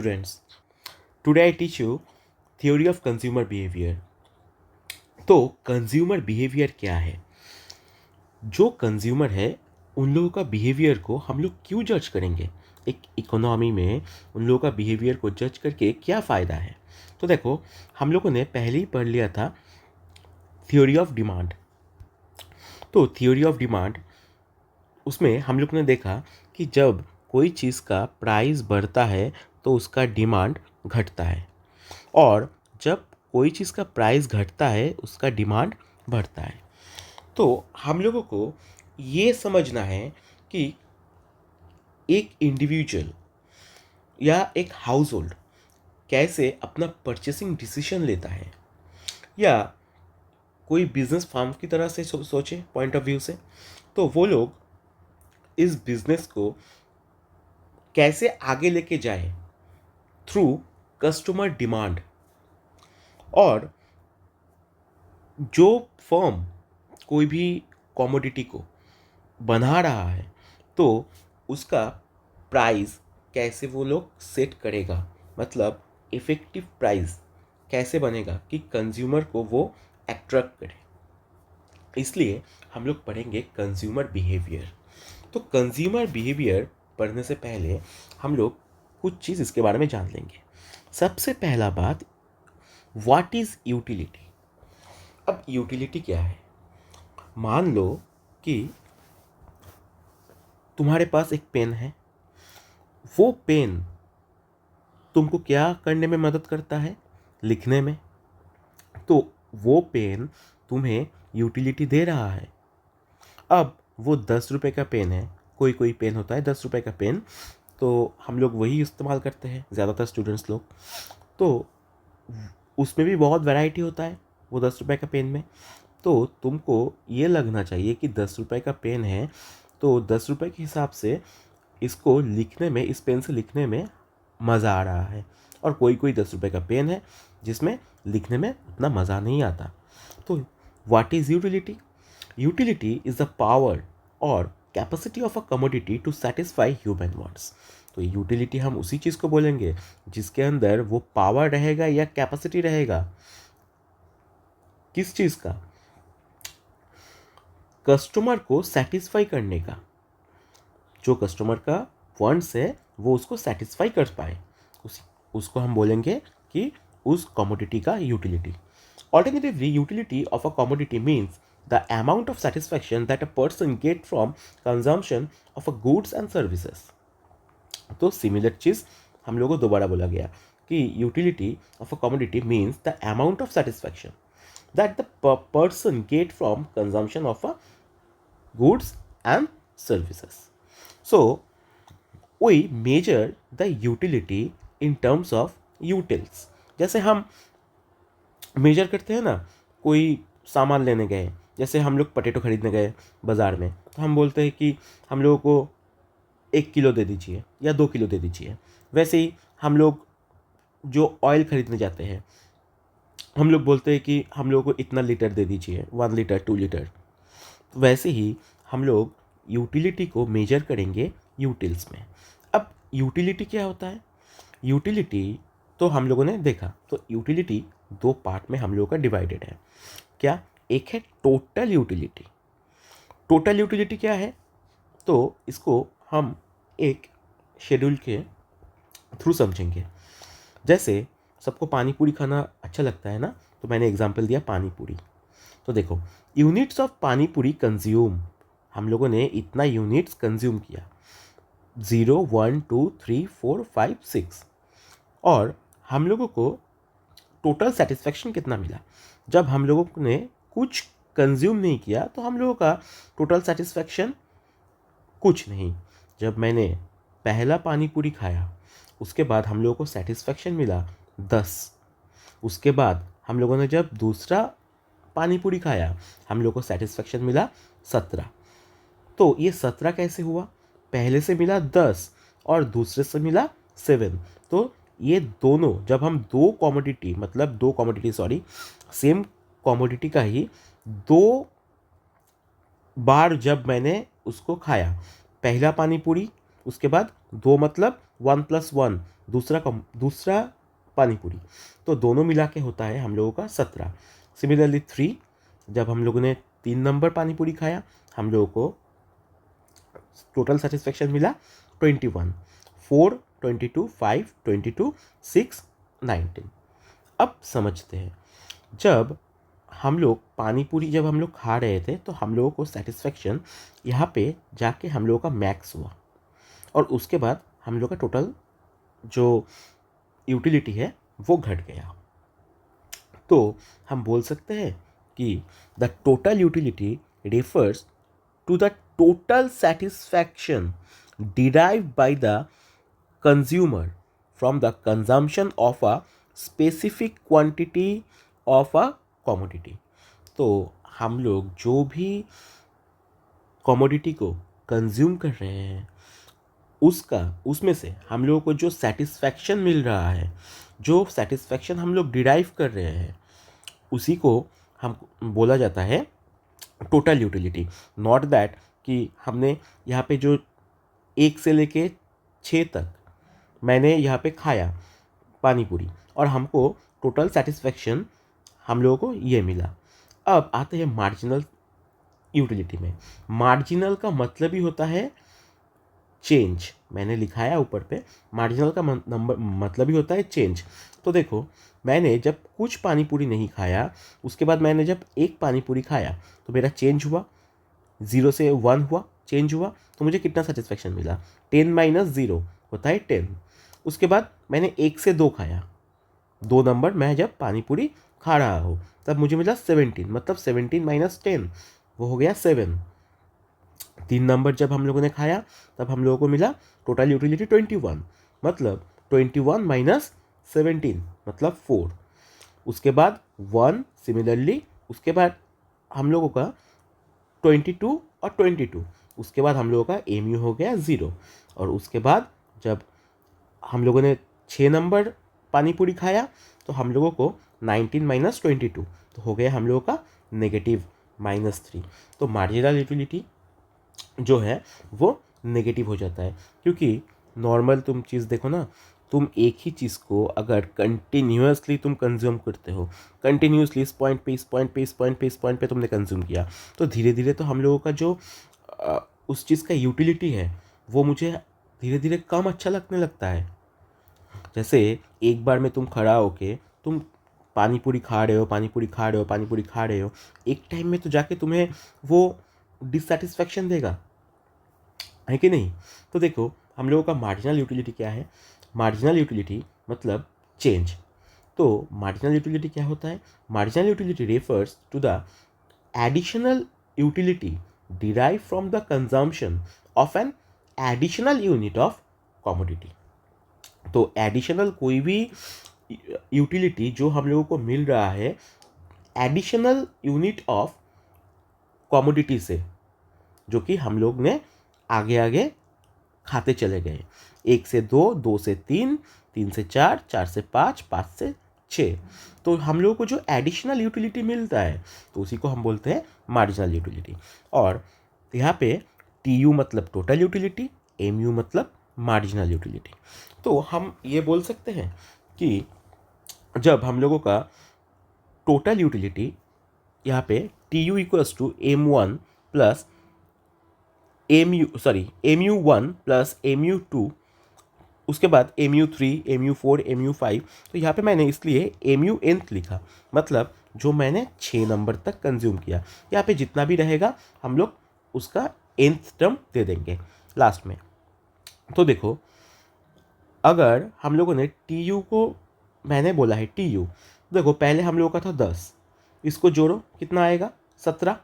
students. Today I teach you theory of consumer behavior. तो consumer behaviour क्या है? जो कंज्यूमर है उन लोगों का बिहेवियर को हम लोग क्यों जज करेंगे? एक इकोनॉमी में उन लोगों का बिहेवियर को जज करके क्या फ़ायदा है? तो देखो, हम लोगों ने पहले ही पढ़ लिया था थ्योरी ऑफ डिमांड। तो थ्योरी ऑफ डिमांड, उसमें हम लोग ने देखा कि जब कोई चीज़ का प्राइस बढ़ता है तो उसका डिमांड घटता है, और जब कोई चीज़ का प्राइस घटता है उसका डिमांड बढ़ता है। तो हम लोगों को ये समझना है कि एक इंडिविजुअल या एक हाउस होल्ड कैसे अपना परचेसिंग डिसीजन लेता है, या कोई बिजनेस फार्म की तरह से सोचे पॉइंट ऑफ व्यू से, तो वो लोग इस बिजनेस को कैसे आगे लेके जाए थ्रू कस्टमर डिमांड। और जो फर्म कोई भी कमोडिटी को बना रहा है तो उसका प्राइस कैसे वो लोग सेट करेगा, मतलब इफ़ेक्टिव प्राइस कैसे बनेगा कि कंज्यूमर को वो अट्रैक्ट करे। इसलिए हम लोग पढ़ेंगे कंज्यूमर बिहेवियर। तो कंज्यूमर बिहेवियर पढ़ने से पहले हम लोग कुछ चीज़ इसके बारे में जान लेंगे। सबसे पहला बात, व्हाट इज़ यूटिलिटी। अब यूटिलिटी क्या है? मान लो कि तुम्हारे पास एक पेन है। वो पेन तुमको क्या करने में मदद करता है? लिखने में। तो वो पेन तुम्हें यूटिलिटी दे रहा है। अब वो 10 रुपये का पेन है, कोई कोई पेन होता है 10 रुपये का पेन, तो हम लोग वही इस्तेमाल करते हैं ज़्यादातर स्टूडेंट्स लोग। तो उसमें भी बहुत वैरायटी होता है वो 10 रुपये का पेन में। तो तुमको ये लगना चाहिए कि 10 रुपये का पेन है तो 10 रुपये के हिसाब से इसको लिखने में, इस पेन से लिखने में मज़ा आ रहा है। और कोई कोई 10 रुपये का पेन है जिसमें लिखने में उतना मज़ा नहीं आता। तो what is utility? Utility is the power और capacity of a commodity to satisfy human wants. तो यूटिलिटी हम उसी चीज़ को बोलेंगे जिसके अंदर वो पावर रहेगा या कैपेसिटी रहेगा। किस चीज़ का? कस्टमर को सेटिस्फाई करने का। जो कस्टमर का वांट्स है वो उसको सेटिस्फाई कर पाए, उसको हम बोलेंगे कि उस कमोडिटी का utility. Alternatively, utility of a commodity means the amount of satisfaction that a person get from consumption of a goods and services. तो सिमिलर चीज़ हम लोगों को दोबारा बोला गया कि utility of a commodity means the amount of satisfaction that the person get from consumption of a goods and services. So we measure the utility in terms of utils. जैसे हम मेजर करते हैं ना, कोई सामान लेने गए, जैसे हम लोग पटेटो खरीदने गए बाज़ार में, तो हम बोलते हैं कि हम लोगों को 1 किलो दे दीजिए या 2 किलो दे दीजिए। वैसे ही हम लोग जो ऑयल खरीदने जाते हैं, हम लोग बोलते हैं कि हम लोगों को इतना लीटर दे दीजिए, 1 लीटर 2 लीटर। वैसे ही हम लोग यूटिलिटी को मेजर करेंगे यूटिल्स में। अब यूटिलिटी क्या होता है? यूटिलिटी तो हम लोगों ने देखा, तो यूटिलिटी 2 पार्ट में हम लोगों का डिवाइडेड है। क्या? एक है टोटल यूटिलिटी। टोटल यूटिलिटी क्या है? तो इसको हम एक शेड्यूल के थ्रू समझेंगे। जैसे सबको पानी पूरी खाना अच्छा लगता है ना, तो मैंने एग्जांपल दिया पानी पूरी। तो देखो, यूनिट्स ऑफ पानी पूरी कंज्यूम, हम लोगों ने इतना यूनिट्स कंज्यूम किया, 0 1 2 3 4 5 6। और हम लोगों को टोटल सेटिस्फेक्शन कितना मिला? जब हम लोगों ने कुछ कंज्यूम नहीं किया तो हम लोगों का टोटल सेटिस्फेक्शन कुछ नहीं। जब मैंने पहला पानी पूरी खाया उसके बाद हम लोगों को सेटिस्फेक्शन मिला 10। उसके बाद हम लोगों ने जब दूसरा पानी पूरी खाया हम लोगों को सेटिस्फेक्शन मिला 17। तो ये 17 कैसे हुआ? पहले से मिला 10 और दूसरे से मिला 7। तो ये दोनों, जब हम दो कमोडिटी सेम कमोडिटी का ही 2 बार जब मैंने उसको खाया, पहला पानी पूरी उसके बाद 2 मतलब 1+1 दूसरा पानी पूरी, तो दोनों मिला के होता है हम लोगों का 17। सिमिलरली 3, जब हम लोगों ने 3 नंबर पानी पूरी खाया, हम लोगों को टोटल सेटिस्फेक्शन मिला 21। 4, 22, 5, 22, 6, 19। अब समझते हैं, जब हम लोग पानी पूरी जब हम लोग खा रहे थे तो हम लोगों को सेटिस्फेक्शन यहाँ पे जाके हम लोगों का मैक्स हुआ, और उसके बाद हम लोग का टोटल जो यूटिलिटी है वो घट गया। तो हम बोल सकते हैं कि the total utility refers to the total satisfaction derived by the consumer from the consumption of a specific quantity of a commodity। तो हम लोग जो भी कमोडिटी को कंज्यूम कर रहे हैं उसमें से हम लोगों को जो सेटिस्फैक्शन मिल रहा है, जो सेटिस्फैक्शन हम लोग डिराइव कर रहे हैं, उसी को हम बोला जाता है टोटल यूटिलिटी। नॉट दैट कि हमने यहाँ पे जो 1 से लेके 6 तक मैंने यहाँ पे खाया पानी पूरी और हमको टोटल सेटिस्फैक्शन हम लोगों को ये मिला। अब आते हैं मार्जिनल यूटिलिटी में। मार्जिनल का मतलब ही होता है चेंज। मैंने लिखा है ऊपर पे, मार्जिनल का मतलब ही होता है चेंज। तो देखो, मैंने जब कुछ पानी पूरी नहीं खाया, उसके बाद मैंने जब एक पानी पूरी खाया तो मेरा चेंज हुआ, 0 से 1 हुआ, चेंज हुआ, तो मुझे कितना सेटिस्फैक्शन मिला? 10 - 0 होता है 10। उसके बाद मैंने 1 से 2 खाया, 2 नंबर मैं जब पानी पूरी खा रहा हूँ, तब मुझे मिला 17, मतलब 17 - 10 वो हो गया 7। 3 नंबर जब हम लोगों ने खाया तब हम लोगों को मिला टोटल यूटिलिटी 21, मतलब 21 - 17 मतलब 4। उसके बाद 1 सिमिलरली, उसके बाद हम लोगों का 22 और 22, उसके बाद हम लोगों का एमयू हो गया 0। और उसके बाद जब हम लोगों ने 6 नंबर पानी पूरी खाया तो हम लोगों को 19 - 22 तो हो गया हम लोगों का नेगेटिव -3। तो मार्जिनल यूटिलिटी जो है वो नेगेटिव हो जाता है, क्योंकि नॉर्मल तुम चीज़ देखो ना, तुम एक ही चीज़ को अगर कंटिन्यूसली तुम कंज्यूम करते हो, कंटिन्यूसली इस पॉइंट पे, इस पॉइंट पे, इस पॉइंट पे, इस पॉइंट पे तुमने कंज्यूम किया, तो धीरे धीरे तो हम लोगों का जो उस चीज़ का यूटिलिटी है वो मुझे धीरे धीरे कम अच्छा लगने लगता है। जैसे एक बार में तुम खड़ा होके तुम पानी पूरी खा रहे हो, पानी पूरी खा रहे हो, पानी पूरी खा रहे हो, एक टाइम में तो जाके तुम्हें वो डिससेटिस्फैक्शन देगा, है कि नहीं? तो देखो, हम लोगों का मार्जिनल यूटिलिटी क्या है? मार्जिनल यूटिलिटी मतलब चेंज। तो मार्जिनल यूटिलिटी क्या होता है? Marginal utility refers to the additional utility derive from the consumption of an additional unit of commodity. तो एडिशनल कोई भी यूटिलिटी जो हम लोगों को मिल रहा है एडिशनल यूनिट ऑफ कमोडिटी से, जो कि हम लोग ने आगे आगे खाते चले गए, 1 से 2, 2 से 3, 3 से 4, 4 से 5, 5 से 6। तो हम लोगों को जो एडिशनल यूटिलिटी मिलता है तो उसी को हम बोलते हैं मार्जिनल यूटिलिटी। और यहाँ पे TU मतलब टोटल यूटिलिटी, MU मतलब मार्जिनल यूटिलिटी। तो हम ये बोल सकते हैं कि जब हम लोगों का टोटल यूटिलिटी यहाँ पे TU = M1 plus MU1 plus MU2, उसके बाद MU3, MU4, MU5, तो यहाँ पे मैंने इसलिए MUnth लिखा, मतलब जो मैंने 6 नंबर तक कंज्यूम किया। यहाँ पे जितना भी रहेगा हम लोग उसका nth टर्म दे देंगे लास्ट में। तो देखो, अगर हम लोगों ने TU को, मैंने बोला है TU, देखो पहले हम लोगों का था 10, इसको जोड़ो कितना आएगा? 17।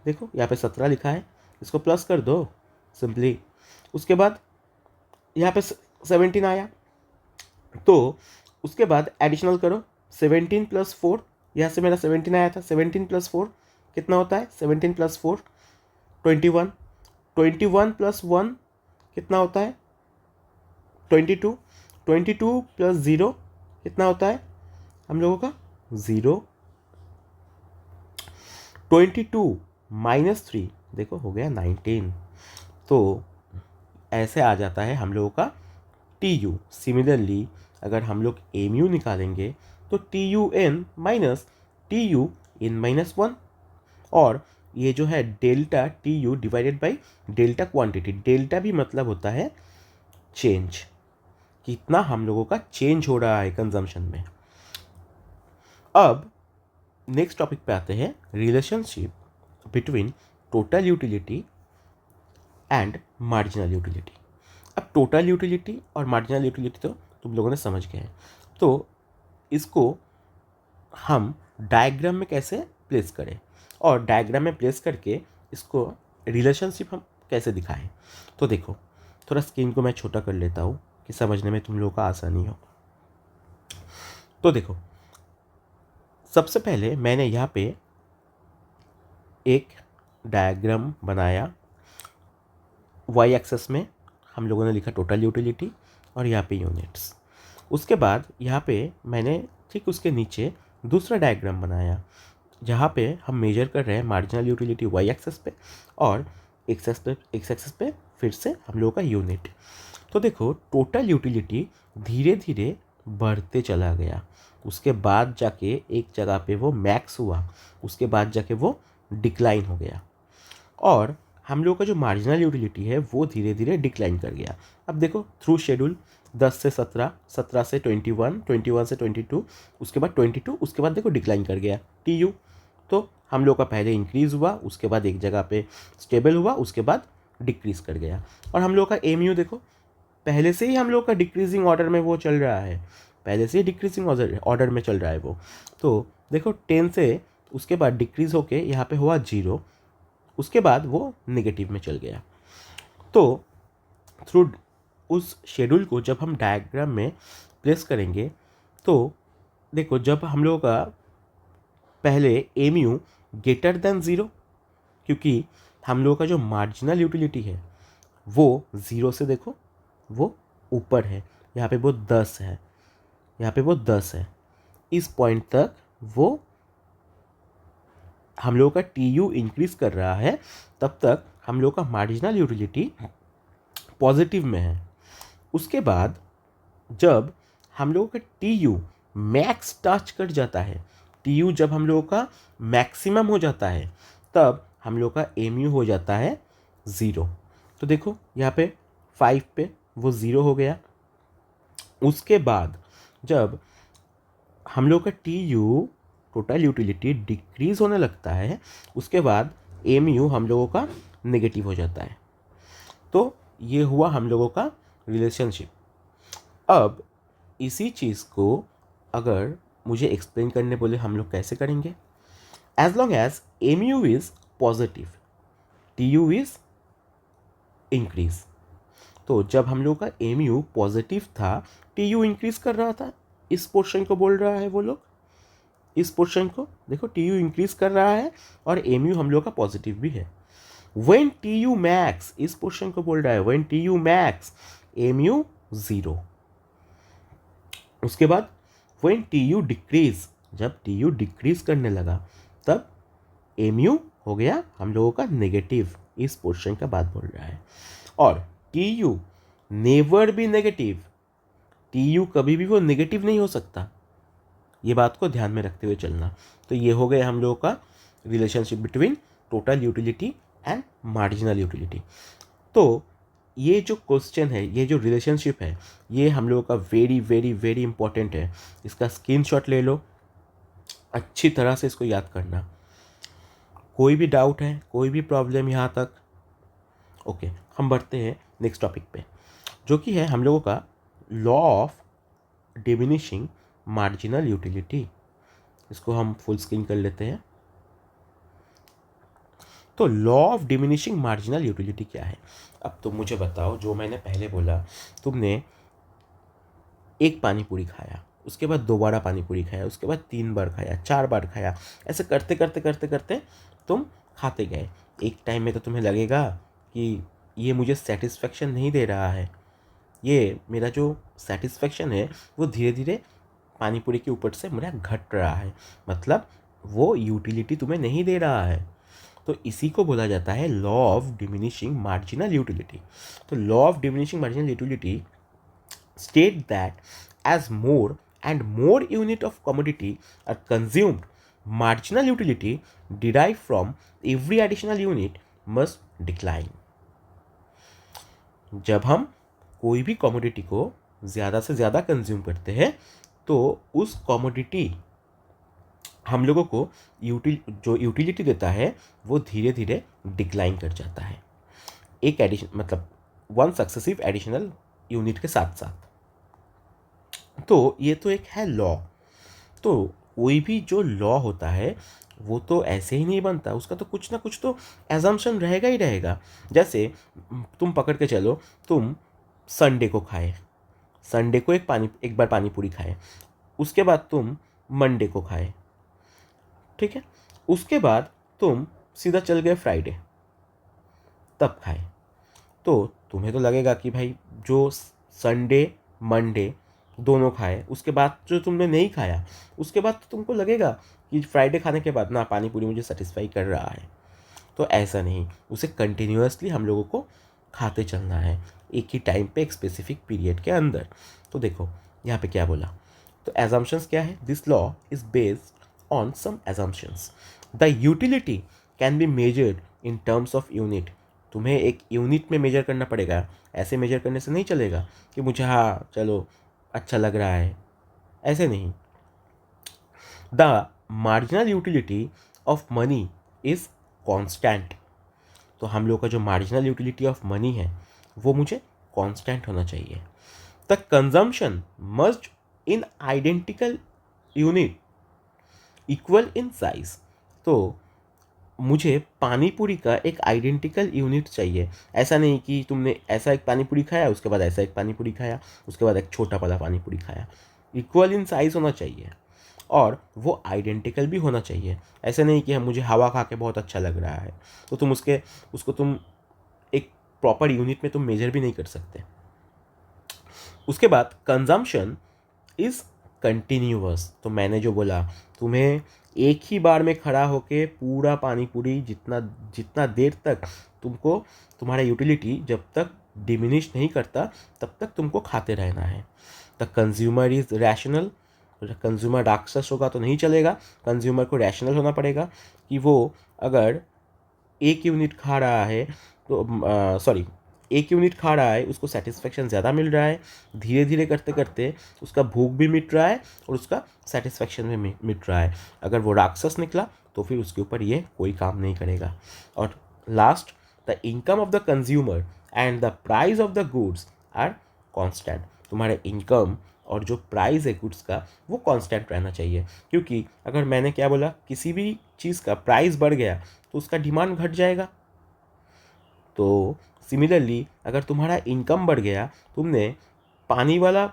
देखो यहाँ पे 17 लिखा है, इसको प्लस कर दो सिंपली। उसके बाद यहाँ पे 17 आया, तो उसके बाद एडिशनल करो, 17 + 4, यहाँ से मेरा 17 आया था, 17 + 4 कितना होता है? 17 + 4 21, 21 + 1 कितना होता है? 22, 22 + 0 कितना होता है हम लोगों का? 0। 22 - 3 देखो हो गया 19। तो ऐसे आ जाता है हम लोगों का टी यू। सिमिलरली अगर हम लोग एम यू निकालेंगे तो T U N minus T U N minus one, और ये जो है delta T U divided by delta quantity. Delta भी मतलब होता है चेंज, कितना हम लोगों का चेंज हो रहा है कंजम्पशन में। अब नेक्स्ट टॉपिक पे आते हैं, relationship between total utility and marginal utility. अब टोटल यूटिलिटी और मार्जिनल यूटिलिटी तो तुम लोगों ने समझ गए हैं, तो इसको हम डायग्राम में कैसे प्लेस करें और डायग्राम में प्लेस करके इसको रिलेशनशिप हम कैसे दिखाएं। तो देखो, थोड़ा स्क्रीन को मैं छोटा कर लेता हूँ कि समझने में तुम लोगों का आसानी हो। तो देखो, सबसे पहले मैंने यहाँ पे एक डायग्राम बनाया। वाई एक्सेस में हम लोगों ने लिखा टोटल यूटिलिटी और यहाँ पे यूनिट्स। उसके बाद यहाँ पे मैंने ठीक उसके नीचे दूसरा डायग्राम बनाया जहाँ पे हम मेजर कर रहे हैं मार्जिनल यूटिलिटी वाई एक्सेस पे, और एक्स एक्सेस पे फिर से हम लोगों का यूनिट। तो देखो, टोटल यूटिलिटी धीरे धीरे बढ़ते चला गया, उसके बाद जाके एक जगह पे वो मैक्स हुआ, उसके बाद जाके वो डिक्लाइन हो गया, और हम लोग का जो मार्जिनल यूटिलिटी है वो धीरे धीरे डिक्लाइन कर गया। अब देखो, थ्रू शेड्यूल 10 से 17, 17 से 21, 21 से 22, उसके बाद 22, उसके बाद देखो डिक्लाइन कर गया टी यू। तो हम लोग का पहले इंक्रीज़ हुआ, उसके बाद एक जगह पे स्टेबल हुआ, उसके बाद डिक्रीज़ कर गया। और हम लोग का एम यू देखो, पहले से ही हम लोग का डिक्रीजिंग ऑर्डर में वो चल रहा है, पहले से ही डिक्रीजिंग ऑर्डर में चल रहा है वो। तो देखो 10 से उसके बाद डिक्रीज़ होके यहाँ पे हुआ 0, उसके बाद वो नेगेटिव में चल गया। तो थ्रू उस शेड्यूल को जब हम डायग्राम में प्लेस करेंगे तो देखो, जब हम लोग का पहले एम यू ग्रेटर देन 0, क्योंकि हम लोग का जो मार्जिनल यूटिलिटी है वो 0 से देखो वो ऊपर है, यहाँ पे वो 10 है, यहाँ पे वो 10 है, इस पॉइंट तक वो हम लोग का टी यू इंक्रीज कर रहा है, तब तक हम लोग का मार्जिनल यूटिलिटी पॉजिटिव में है। उसके बाद जब हम लोगों का टी यू मैक्स टच कर जाता है, टी यू जब हम लोगों का मैक्सिमम हो जाता है, तब हम लोग का एम यू हो जाता है 0। तो देखो यहाँ पे 5 पे वो 0 हो गया। उसके बाद जब हम लोग का T U total utility decrease होने लगता है, उसके बाद एम यू हम लोगों का नेगेटिव हो जाता है। तो ये हुआ हम लोगों का रिलेशनशिप। अब इसी चीज़ को अगर मुझे एक्सप्लेन करने बोले हम लोग कैसे करेंगे? As long as M U is positive, T U is increase. तो जब हम लोग का एम यू पॉजिटिव था, टी यू इंक्रीज कर रहा था, इस पोर्शन को बोल रहा है वो लोग, इस पोर्शन को देखो टी यू इंक्रीज कर रहा है और एम यू हम लोग का पॉजिटिव भी है। व्हेन टी यू मैक्स, इस पोर्शन को बोल रहा है when T U max M U 0। उसके बाद व्हेन टी यू डिक्रीज, जब टी यू डिक्रीज करने लगा तब एम यू हो गया हम लोगों का नेगेटिव, इस पोर्शन का बात बोल रहा है। और T U never be negative, T U कभी भी वो नेगेटिव नहीं हो सकता, ये बात को ध्यान में रखते हुए चलना। तो ये हो गया हम लोगों का relationship between total utility and marginal utility. तो ये जो क्वेश्चन है, ये जो रिलेशनशिप है, ये हम लोगों का वेरी वेरी वेरी इंपॉर्टेंट है। इसका स्क्रीनशॉट ले लो, अच्छी तरह से इसको याद करना। कोई भी डाउट है, कोई भी प्रॉब्लम यहाँ तक? ओके, हम बढ़ते हैं नेक्स्ट टॉपिक पे, जो कि है हम लोगों का law of diminishing marginal utility. इसको हम फुल स्क्रीन कर लेते हैं। तो law of diminishing marginal utility क्या है? अब तुम मुझे बताओ, जो मैंने पहले बोला, तुमने एक पानी पूरी खाया, उसके बाद दोबारा पानी पूरी खाया, उसके बाद 3 बार खाया, 4 बार खाया, ऐसे करते करते करते करते तुम खाते गए। एक टाइम में तो तुम्हें लगेगा कि ये मुझे सेटिस्फेक्शन नहीं दे रहा है, ये मेरा जो सेटिस्फेक्शन है वो धीरे धीरे पानी पूरी के ऊपर से मेरा घट रहा है, मतलब वो यूटिलिटी तुम्हें नहीं दे रहा है। तो इसी को बोला जाता है law of diminishing marginal utility. तो law of diminishing marginal utility state that as more and more unit of commodity are consumed, marginal utility derived from every additional unit must decline. जब हम कोई भी कमोडिटी को ज़्यादा से ज़्यादा consume करते हैं तो उस कमोडिटी हम लोगों को जो यूटिलिटी देता है वो धीरे धीरे डिक्लाइन कर जाता है, एक एडिशन मतलब वन सक्सेसिव एडिशनल यूनिट के साथ साथ। तो ये तो एक है लॉ। तो कोई भी जो लॉ होता है वो तो ऐसे ही नहीं बनता, उसका तो कुछ ना कुछ तो एजम्पशन रहेगा ही रहेगा। जैसे तुम पकड़ के चलो, तुम संडे को खाए, संडे को एक बार पानी पूरी खाए, उसके बाद तुम मंडे को खाए, ठीक है, उसके बाद तुम सीधा चल गए फ्राइडे तब खाए। तो तुम्हें तो लगेगा कि भाई जो संडे मंडे दोनों खाए, उसके बाद जो तुमने नहीं खाया, उसके बाद तो तुमको लगेगा कि फ्राइडे खाने के बाद ना पानी पूरी मुझे सेटिस्फाई कर रहा है। तो ऐसा नहीं, उसे कंटिन्यूअसली हम लोगों को खाते चलना है एक ही टाइम पे, एक स्पेसिफिक पीरियड के अंदर। तो देखो यहाँ पे क्या बोला, तो एजम्पशंस क्या है, this law is based on some assumptions. The utility can be measured in terms of unit. तुम्हें एक यूनिट में मेजर करना पड़ेगा, ऐसे मेजर करने से नहीं चलेगा कि मुझे हाँ चलो अच्छा लग रहा है, ऐसे नहीं। The marginal utility of money is constant. तो हम लोग का जो मार्जिनल यूटिलिटी ऑफ मनी है वो मुझे कांस्टेंट होना चाहिए। The consumption must in identical unit equal in size. तो मुझे पानी पूरी का एक आइडेंटिकल यूनिट चाहिए। ऐसा नहीं कि तुमने ऐसा एक पानी पूरी खाया, उसके बाद ऐसा एक पानी पूरी खाया, उसके बाद एक छोटा वाला पानी पूरी खाया। इक्वल इन साइज होना चाहिए और वो आइडेंटिकल भी होना चाहिए। ऐसा नहीं कि हम मुझे हवा खा के बहुत अच्छा लग रहा है तो तुम उसको तुम एक प्रॉपर यूनिट में तुम मेजर भी नहीं कर सकते। उसके बाद कंजम्पशन इज कंटिन्यूअस। तो मैंने जो बोला, तुम्हें एक ही बार में खड़ा होके पूरा पानी पूरी जितना जितना देर तक तुमको तुम्हारा यूटिलिटी जब तक डिमिनिश नहीं करता तब तक तुमको खाते रहना है। The consumer is rational. Consumer राक्षस होगा तो नहीं चलेगा, कंज्यूमर को रैशनल होना पड़ेगा कि वो अगर एक यूनिट खा रहा है तो सॉरी एक यूनिट खा रहा है, उसको सेटिस्फेक्शन ज़्यादा मिल रहा है, धीरे धीरे करते करते उसका भूख भी मिट रहा है और उसका सेटिस्फेक्शन भी मिट रहा है। अगर वो राक्षस निकला तो फिर उसके ऊपर ये कोई काम नहीं करेगा। और last, the income of the consumer and the price of the goods are constant. तुम्हारे इनकम और जो प्राइस है गुड्स का वो कांस्टेंट रहना चाहिए, क्योंकि अगर मैंने क्या बोला, किसी भी चीज़ का प्राइस बढ़ गया तो उसका डिमांड घट जाएगा। तो सिमिलरली अगर तुम्हारा इनकम बढ़ गया, तुमने पानी वाला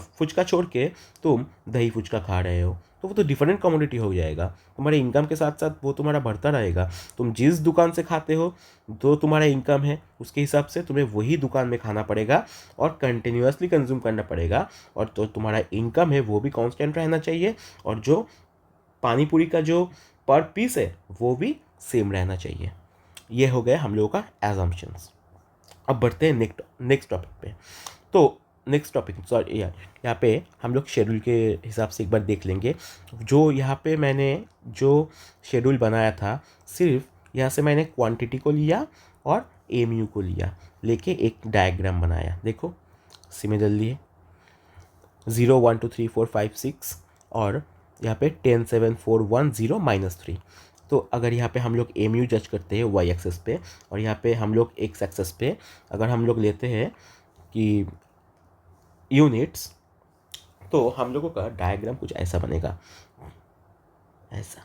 फुचका छोड़ के तुम दही फुचका खा रहे हो, तो वो तो डिफरेंट कमोडिटी हो जाएगा। तुम्हारे इनकम के साथ साथ वो तुम्हारा बढ़ता रहेगा। तुम जिस दुकान से खाते हो जो तुम्हारा इनकम है उसके हिसाब से तुम्हें वही दुकान में खाना पड़ेगा और कंटिन्यूअसली कंज्यूम करना पड़ेगा। और तो तुम्हारा इनकम है वो भी कांस्टेंट रहना चाहिए और जो पानी पूरी का जो पर पीस है वो भी सेम रहना चाहिए। ये हो गया हम लोगों का एजम्पशंस। अब बढ़ते हैं नेक्स्ट टॉपिक पे। तो नेक्स्ट टॉपिक सॉरी यार, यहाँ पे हम लोग शेड्यूल के हिसाब से एक बार देख लेंगे। जो यहाँ पे मैंने जो शेड्यूल बनाया था, सिर्फ यहाँ से मैंने क्वांटिटी को लिया और एमयू को लिया, लेके एक डायग्राम बनाया। देखो सिमिलरली है 0 1 2 3 4 5 6 और यहाँ पे 10 7 4 1 0 -3। तो अगर यहाँ पे हम लोग एम यू जज करते हैं वाई एक्सेस पे और यहाँ पे हम लोग एक्स एक्सेस पे अगर हम लोग लेते हैं कि यूनिट्स, तो हम लोगों का डायग्राम कुछ ऐसा बनेगा, ऐसा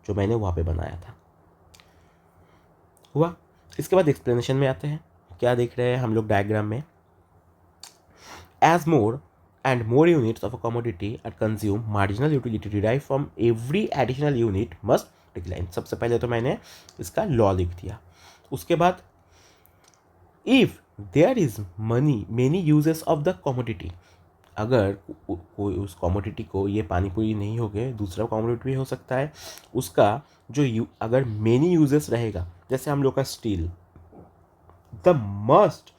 जो मैंने वहाँ पे बनाया था। हुआ। इसके बाद एक्सप्लेनेशन में आते हैं। क्या देख रहे हैं हम लोग डायग्राम में, as more and more units of a commodity are consumed, marginal utility derived from every additional unit must decline। सबसे पहले तो मैंने इसका लॉ लिख दिया। उसके बाद if there is many uses of the commodity, अगर कोई उस कॉमोडिटी को, ये पानी पूरी नहीं हो गए दूसरा कॉमोडिटी भी हो सकता है, उसका जो अगर मेनी यूजेस रहेगा, जैसे हम लोग का steel, the must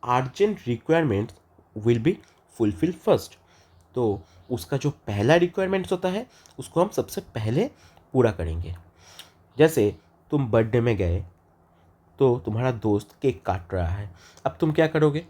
urgent requirement will be fulfil first. तो उसका जो पहला रिक्वायरमेंट्स होता है उसको हम सबसे पहले पूरा करेंगे। जैसे तुम बर्थडे में गए तो तुम्हारा दोस्त केक काट रहा है, अब तुम क्या करोगे?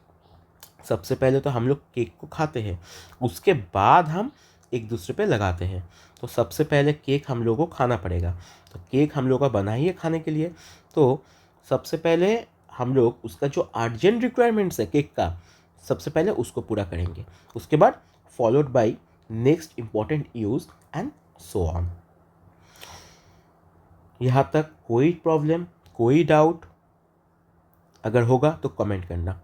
सबसे पहले तो हम लोग केक को खाते हैं, उसके बाद हम एक दूसरे पे लगाते हैं। तो सबसे पहले केक हम लोगों को खाना पड़ेगा, तो केक हम लोग का बना ही है खाने के लिए। तो सबसे पहले हम लोग उसका जो अर्जेंट रिक्वायरमेंट्स है केक का, सबसे पहले उसको पूरा करेंगे। उसके बाद followed by next important use and so on. यहाँ तक कोई प्रॉब्लम, कोई डाउट? अगर होगा तो कमेंट करना।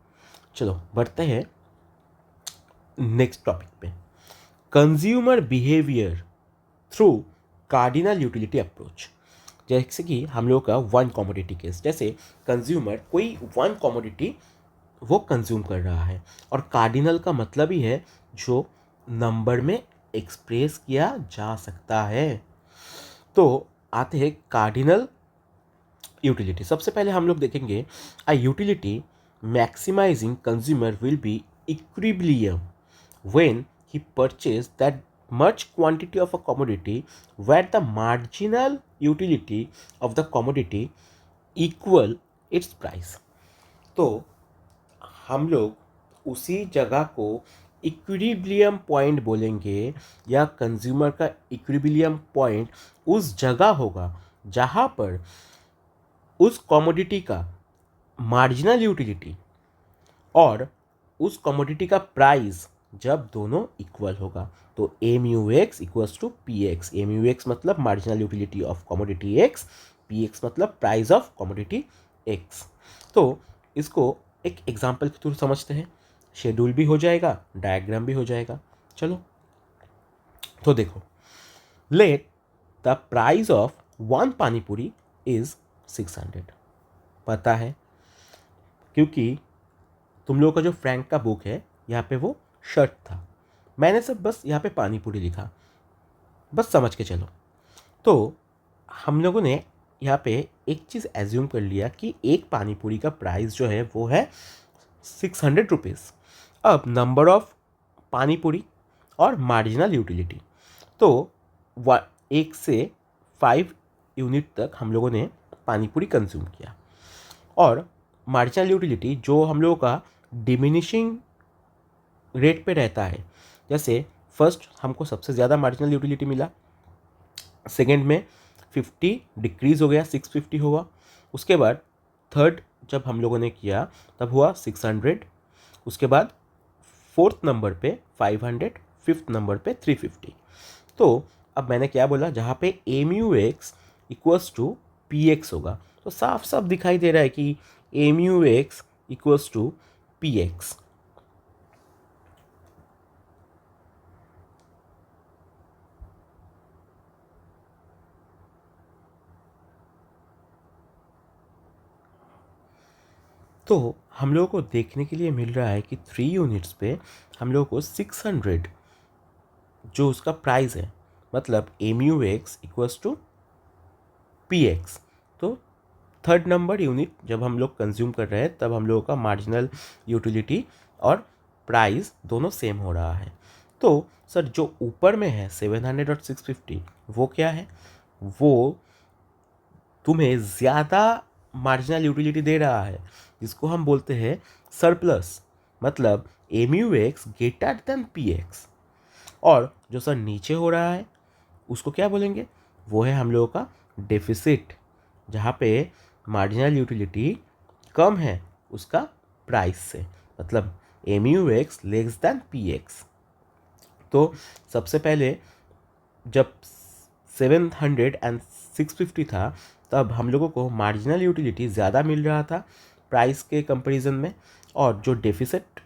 चलो बढ़ते हैं नेक्स्ट टॉपिक पे, consumer behaviour through cardinal utility approach. जैसे कि हम लोग का वन कमोडिटी केस, जैसे कंज्यूमर कोई वन कमोडिटी वो कंज्यूम कर रहा है, और कार्डिनल का मतलब ही है जो नंबर में एक्सप्रेस किया जा सकता है। तो आते हैं कार्डिनल यूटिलिटी। सबसे पहले हम लोग देखेंगे a utility maximising consumer will be equilibrium when he purchased that much quantity of a commodity where the marginal utility of the commodity equal its price। तो हम लोग उसी जगह को इक्विलिब्रियम पॉइंट बोलेंगे, या कंज्यूमर का इक्विलिब्रियम पॉइंट उस जगह होगा जहाँ पर उस कमोडिटी का मार्जिनल यूटिलिटी और उस कमोडिटी का प्राइस जब दोनों इक्वल होगा। तो M U X equals to P X. M U X मतलब marginal utility of commodity X, P X मतलब प्राइस ऑफ कमोडिटी एक्स। तो इसको एक एग्जाम्पल के थ्रू समझते हैं, शेड्यूल भी हो जाएगा, डायग्राम भी हो जाएगा। चलो तो देखो, let the price of one panipuri is 600। पता है क्योंकि तुम लोगों का जो फ्रैंक का बुक है यहाँ पे वो शर्ट था, मैंने सब बस यहाँ पे पानीपुरी लिखा, बस समझ के चलो। तो हम लोगों ने यहाँ पे एक चीज़ एज्यूम कर लिया कि एक पानीपुरी का प्राइस जो है वो है 600 रुपीज़। अब नंबर ऑफ पानीपुरी और मार्जिनल यूटिलिटी, तो 1 से 5 यूनिट तक हम लोगों ने पानीपुरी कंज्यूम किया, और मार्जिनल यूटिलिटी जो हम लोगों का डिमिनिशिंग रेट पे रहता है। जैसे फर्स्ट हमको सबसे ज़्यादा मार्जिनल यूटिलिटी मिला, सेकेंड में 50 डिक्रीज़ हो गया, 650 हुआ। उसके बाद थर्ड जब हम लोगों ने किया तब हुआ 600, उसके बाद फोर्थ नंबर पे 500, फिफ्थ नंबर पे 350। तो अब मैंने क्या बोला, जहाँ पे M U X equals to P X होगा, तो साफ साफ दिखाई दे रहा है कि M U X equals to P X. तो हम लोगों को देखने के लिए मिल रहा है कि 3 यूनिट्स पे हम लोगों को 600 जो उसका प्राइस है, मतलब M U X equals to P X. तो थर्ड नंबर यूनिट जब हम लोग कंज्यूम कर रहे हैं तब हम लोगों का मार्जिनल यूटिलिटी और प्राइस दोनों सेम हो रहा है। तो सर जो ऊपर में है 700 और 650 वो क्या है? वो तुम्हें ज़्यादा मार्जिनल यूटिलिटी दे रहा है, जिसको हम बोलते हैं सरप्लस, मतलब M U X greater than P X. और जो सर नीचे हो रहा है उसको क्या बोलेंगे? वो है हम लोगों का डेफिसिट, जहाँ पे मार्जिनल यूटिलिटी कम है उसका प्राइस से, मतलब M U X less than P X. तो सबसे पहले जब 700 एंड 650 था तब हम लोगों को मार्जिनल यूटिलिटी ज़्यादा मिल रहा था प्राइस के कंपैरिजन में, और जो डेफिसिट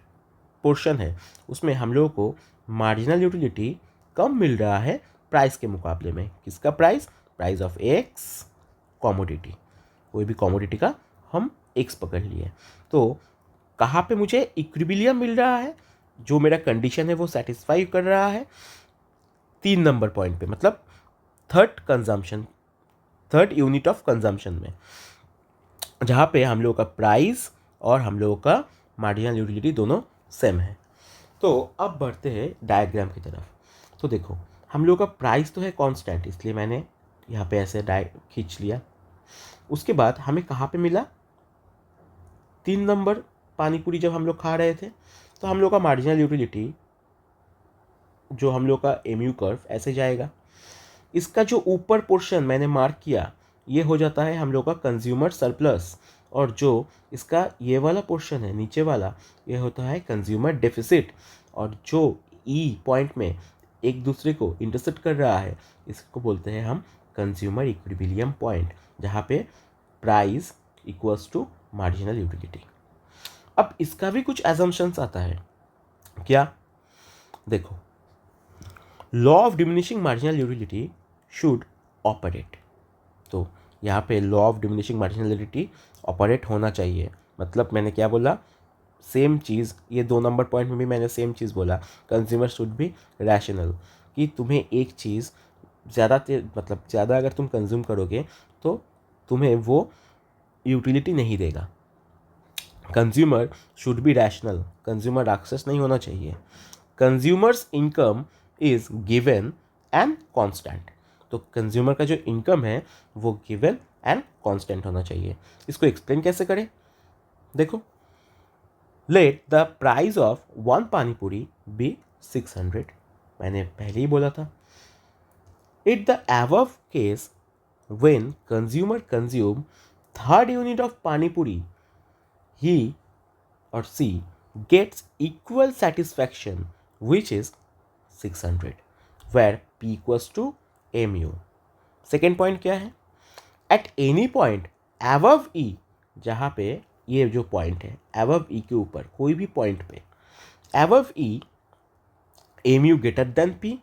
पोर्शन है उसमें हम लोगों को मार्जिनल यूटिलिटी कम मिल रहा है प्राइस के मुकाबले में। किसका price? Price of x commodity, कोई भी कॉमोडिटी का हम एक्स पकड़ लिए। तो कहाँ पे मुझे इक्विलिब्रियम मिल रहा है, जो मेरा कंडीशन है वो सेटिस्फाई कर रहा है 3 नंबर पॉइंट पे, मतलब थर्ड यूनिट ऑफ कंजम्पशन में, जहाँ पे हम लोगों का प्राइस और हम लोगों का मार्जिनल यूटिलिटी दोनों सेम है। तो अब बढ़ते हैं डायग्राम की तरफ। तो देखो हम लोग का प्राइस तो है कांस्टेंट, इसलिए मैंने यहाँ पे ऐसे खींच लिया। उसके बाद हमें कहाँ पे मिला, 3 नंबर पानी पूरी जब हम लोग खा रहे थे, तो हम लोग का मार्जिनल यूटिलिटी जो हम लोग का एमयू कर्व ऐसे जाएगा। इसका जो ऊपर पोर्शन मैंने मार्क किया ये हो जाता है हम लोग का कंज्यूमर सरप्लस, और जो इसका ये वाला पोर्शन है नीचे वाला ये होता है कंज्यूमर डेफिसिट। और जो ई पॉइंट में एक दूसरे को इंटरसेक्ट कर रहा है इसको बोलते हैं हम कंज्यूमर इक्विलिब्रियम पॉइंट, जहाँ पे price equals to marginal utility. अब इसका भी कुछ एजम्पशंस आता है क्या, देखो law of diminishing marginal utility should operate. तो यहाँ पे law of diminishing marginal utility operate होना चाहिए। मतलब मैंने क्या बोला, सेम चीज़, ये 2 नंबर पॉइंट में भी मैंने सेम चीज़ बोला, कंज्यूमर शुड बी रैशनल, कि तुम्हें एक चीज़ मतलब ज़्यादा अगर तुम कंज्यूम करोगे तो तुम्हें वो यूटिलिटी नहीं देगा। Consumer should be rational, consumer राक्षस नहीं होना चाहिए। Consumers income is given and constant, तो कंज्यूमर का जो इनकम है वो गिवन एंड कांस्टेंट होना चाहिए। इसको एक्सप्लेन कैसे करें, देखो लेट द प्राइस ऑफ 1 पानी पूरी बी 600, मैंने पहले ही बोला था। It the above case when consumer consume 3rd unit of पानी पूरी, he or she gets equal satisfaction which is 600, where P equals to mu। Second point क्या है, at any point above E, जहाँ पे ये जो पॉइंट है above E के ऊपर कोई भी पॉइंट पे above E mu greater than P,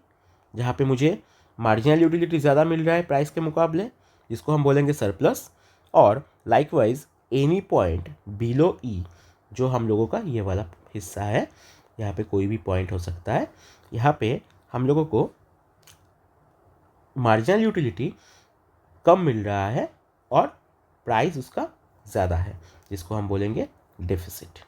जहाँ पे मुझे मार्जिनल यूटिलिटी ज़्यादा मिल रहा है प्राइस के मुकाबले, जिसको हम बोलेंगे सरप्लस। और लाइकवाइज एनी पॉइंट बिलो ई, जो हम लोगों का ये वाला हिस्सा है, यहाँ पे कोई भी पॉइंट हो सकता है, यहाँ पे हम लोगों को मार्जिनल यूटिलिटी कम मिल रहा है और प्राइस उसका ज़्यादा है, जिसको हम बोलेंगे डेफिसिट।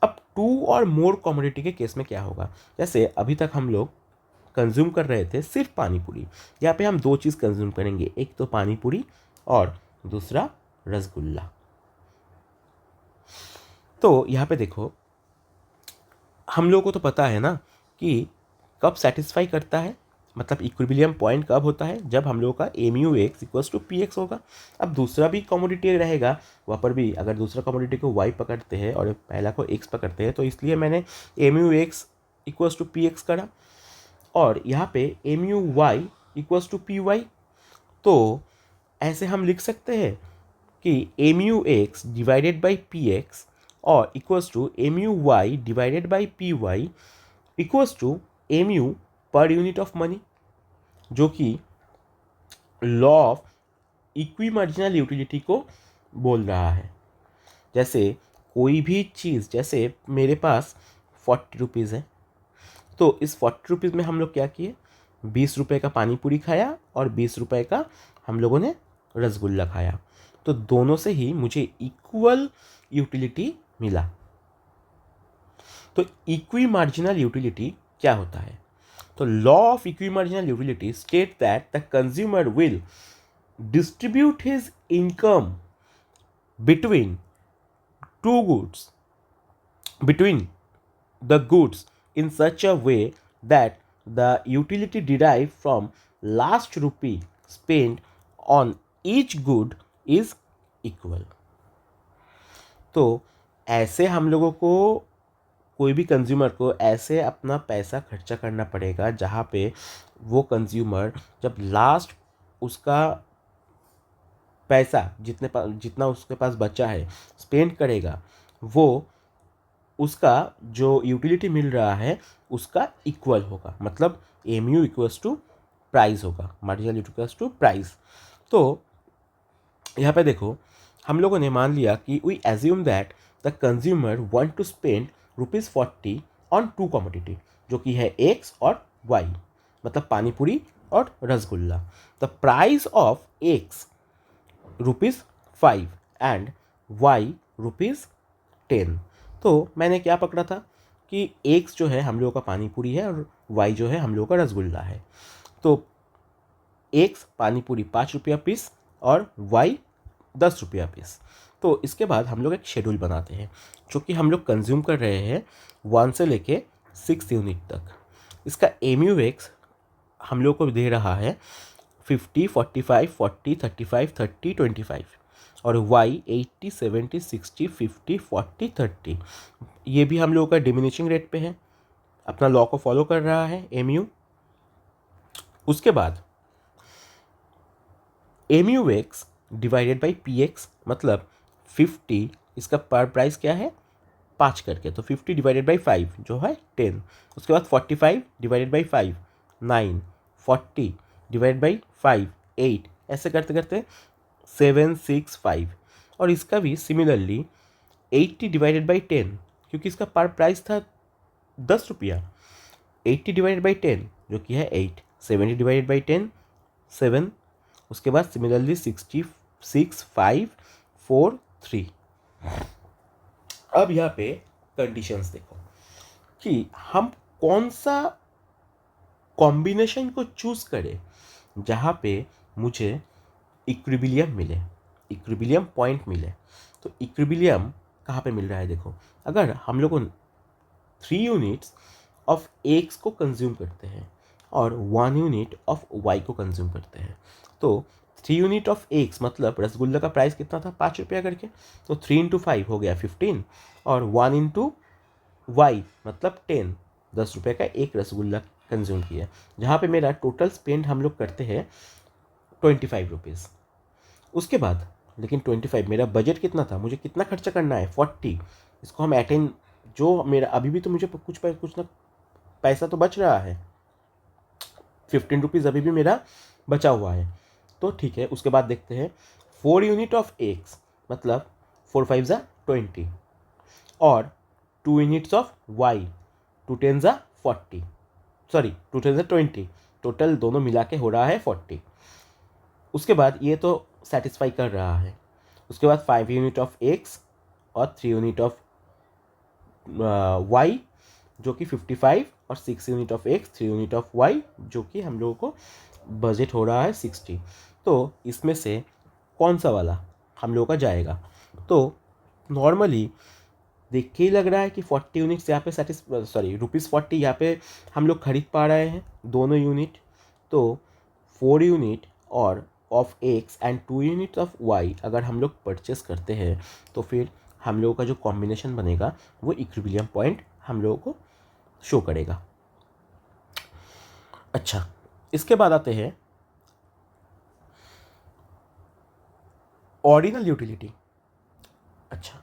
अब 2 और मोर कमोडिटी के केस में क्या होगा, जैसे अभी तक हम लोग कंज्यूम कर रहे थे सिर्फ पानी पूरी, यहाँ पे हम 2 चीज़ कंज्यूम करेंगे, एक तो पानी पूरी और दूसरा रसगुल्ला। तो यहाँ पे देखो हम लोगों को तो पता है ना कि कब सेटिस्फाई करता है, मतलब इक्विलिब्रियम पॉइंट कब होता है, जब हम लोगों का MU X equals to P X होगा। अब दूसरा भी कमोडिटी रहेगा, वहाँ पर भी अगर दूसरा कमोडिटी को वाई पकड़ते हैं और पहला को एक्स पकड़ते हैं, तो इसलिए मैंने MU X equals to P X करा, और यहाँ पे M U Y equals to P Y. तो ऐसे हम लिख सकते हैं कि M U X divided by P X और equals to M U Y divided by P Y equals to M U पर यूनिट ऑफ मनी, जो कि law of equi marginal utility को बोल रहा है। जैसे कोई भी चीज़, जैसे मेरे पास 40 रुपीज़ है, तो इस 40 रुपीज़ में हम लोग क्या किए, 20 रुपये का पानी पूरी खाया और 20 रुपये का हम लोगों ने रसगुल्ला खाया, तो दोनों से ही मुझे इक्वल यूटिलिटी मिला। तो इक्वी मार्जिनल यूटिलिटी क्या होता है, तो law of equi marginal utility state that the consumer will distribute his income between two goods, between the goods in such a way that the utility derived from last rupee spent on each good is equal। तो ऐसे हम लोगों को, कोई भी consumer को ऐसे अपना पैसा खर्चा करना पड़ेगा जहाँ पे वो कंज्यूमर जब लास्ट उसका पैसा जितना उसके पास बचा है स्पेंड करेगा, वो उसका जो यूटिलिटी मिल रहा है उसका इक्वल होगा, मतलब M U equals to price होगा, मार्जिनल इक्वल्स टू प्राइस। तो यहाँ पे देखो हम लोगों ने मान लिया कि we assume that the consumer want to spend ₹40 on 2 commodity, जो कि है एक्स और वाई, मतलब पानी पूरी और rasgulla. The price of x 5 and y ₹10। तो मैंने क्या पकड़ा था कि x जो है हम लोगों का पानी पूरी है और y जो है हम लोगों का रसगुल्ला है। तो x पानी पूरी 5 रुपया पीस और y 10 रुपया पीस। तो इसके बाद हम लोग एक शेड्यूल बनाते हैं जो कि हम लोग कंज्यूम कर रहे हैं 1 से लेके 6 यूनिट तक। इसका MUX हम लोग को दे रहा है 50, 45, 40, 35, 30, 25 और y 80, 70, 60, 50, 40, 30। ये भी हम लोगों का डिमिनिशिंग रेट पे है, अपना लॉ को फॉलो कर रहा है MU। उसके बाद MUX डिवाइडेड बाई PX मतलब 50, इसका पर प्राइस क्या है 5 करके, तो 50 डिवाइडेड बाई 5 जो है 10। उसके बाद 45 डिवाइडेड बाई 5 9, 40 डिवाइडेड बाई 5 8, ऐसे करते करते 7, 6, 5। और इसका भी सिमिलरली 80 डिवाइडेड बाई 10, क्योंकि इसका पर प्राइस था 10 रुपया। 80 डिवाइडेड बाई 10 जो कि है 8, 70 डिवाइडेड बाई 10 7। उसके बाद सिमिलरली 60, 6, 5, 4, 3। अब यहाँ पे कंडीशंस देखो कि हम कौन सा कॉम्बिनेशन को चूज करें जहाँ पे मुझे इक्विलिब्रियम मिले, इक्विलिब्रियम पॉइंट मिले। तो इक्विलिब्रियम कहाँ पे मिल रहा है देखो, अगर हम लोग 3 यूनिट्स ऑफ एक्स को कंज्यूम करते हैं और 1 यूनिट ऑफ वाई को कंज्यूम करते हैं, तो 3 यूनिट ऑफ एक्स मतलब रसगुल्ला का प्राइस कितना था 5 रुपया करके, तो 3 इंटू 5 हो गया 15 और 1 इंटू वाई मतलब 10, 10 रुपये का एक रसगुल्ला कंज्यूम किया, जहाँ पे मेरा टोटल स्पेंड हम लोग करते हैं 25 रुपीज़। उसके बाद लेकिन 25 मेरा बजट कितना था, मुझे कितना खर्चा करना है 40, इसको हम अटेंड, जो मेरा अभी भी तो मुझे कुछ ना पैसा तो बच रहा है, 15 रुपीज़ अभी भी मेरा बचा हुआ है। तो ठीक है, उसके बाद देखते हैं 4 यूनिट ऑफ एक्स मतलब 4 5 ज़ा 20 और 2 यूनिट्स ऑफ वाई 2 10 ज़ा 40, सॉरी 2 10 ज़ा 20, टोटल दोनों मिला के हो रहा है 40। उसके बाद ये तो सेटिस्फाई कर रहा है। उसके बाद 5 यूनिट ऑफ एक्स और 3 यूनिट ऑफ वाई जो कि 55 और 6 unit of X 3 unit of Y जो कि हम लोगों को बजट हो रहा है 60। तो इसमें से कौन सा वाला हम लोगों का जाएगा, तो नॉर्मली देख के ही लग रहा है कि 40 यूनिट्स यहाँ पे ₹40 यहाँ पे हम लोग खरीद पा रहे हैं दोनों यूनिट। तो 4 यूनिट और of X and 2 unit of Y अगर हम लोग परचेस करते हैं तो फिर हम लोगों का जो कॉम्बिनेशन बनेगा वो इक्विलिब्रियम पॉइंट हम लोगों को शो करेगा। अच्छा, इसके बाद आते हैं ऑर्डिनल यूटिलिटी। अच्छा,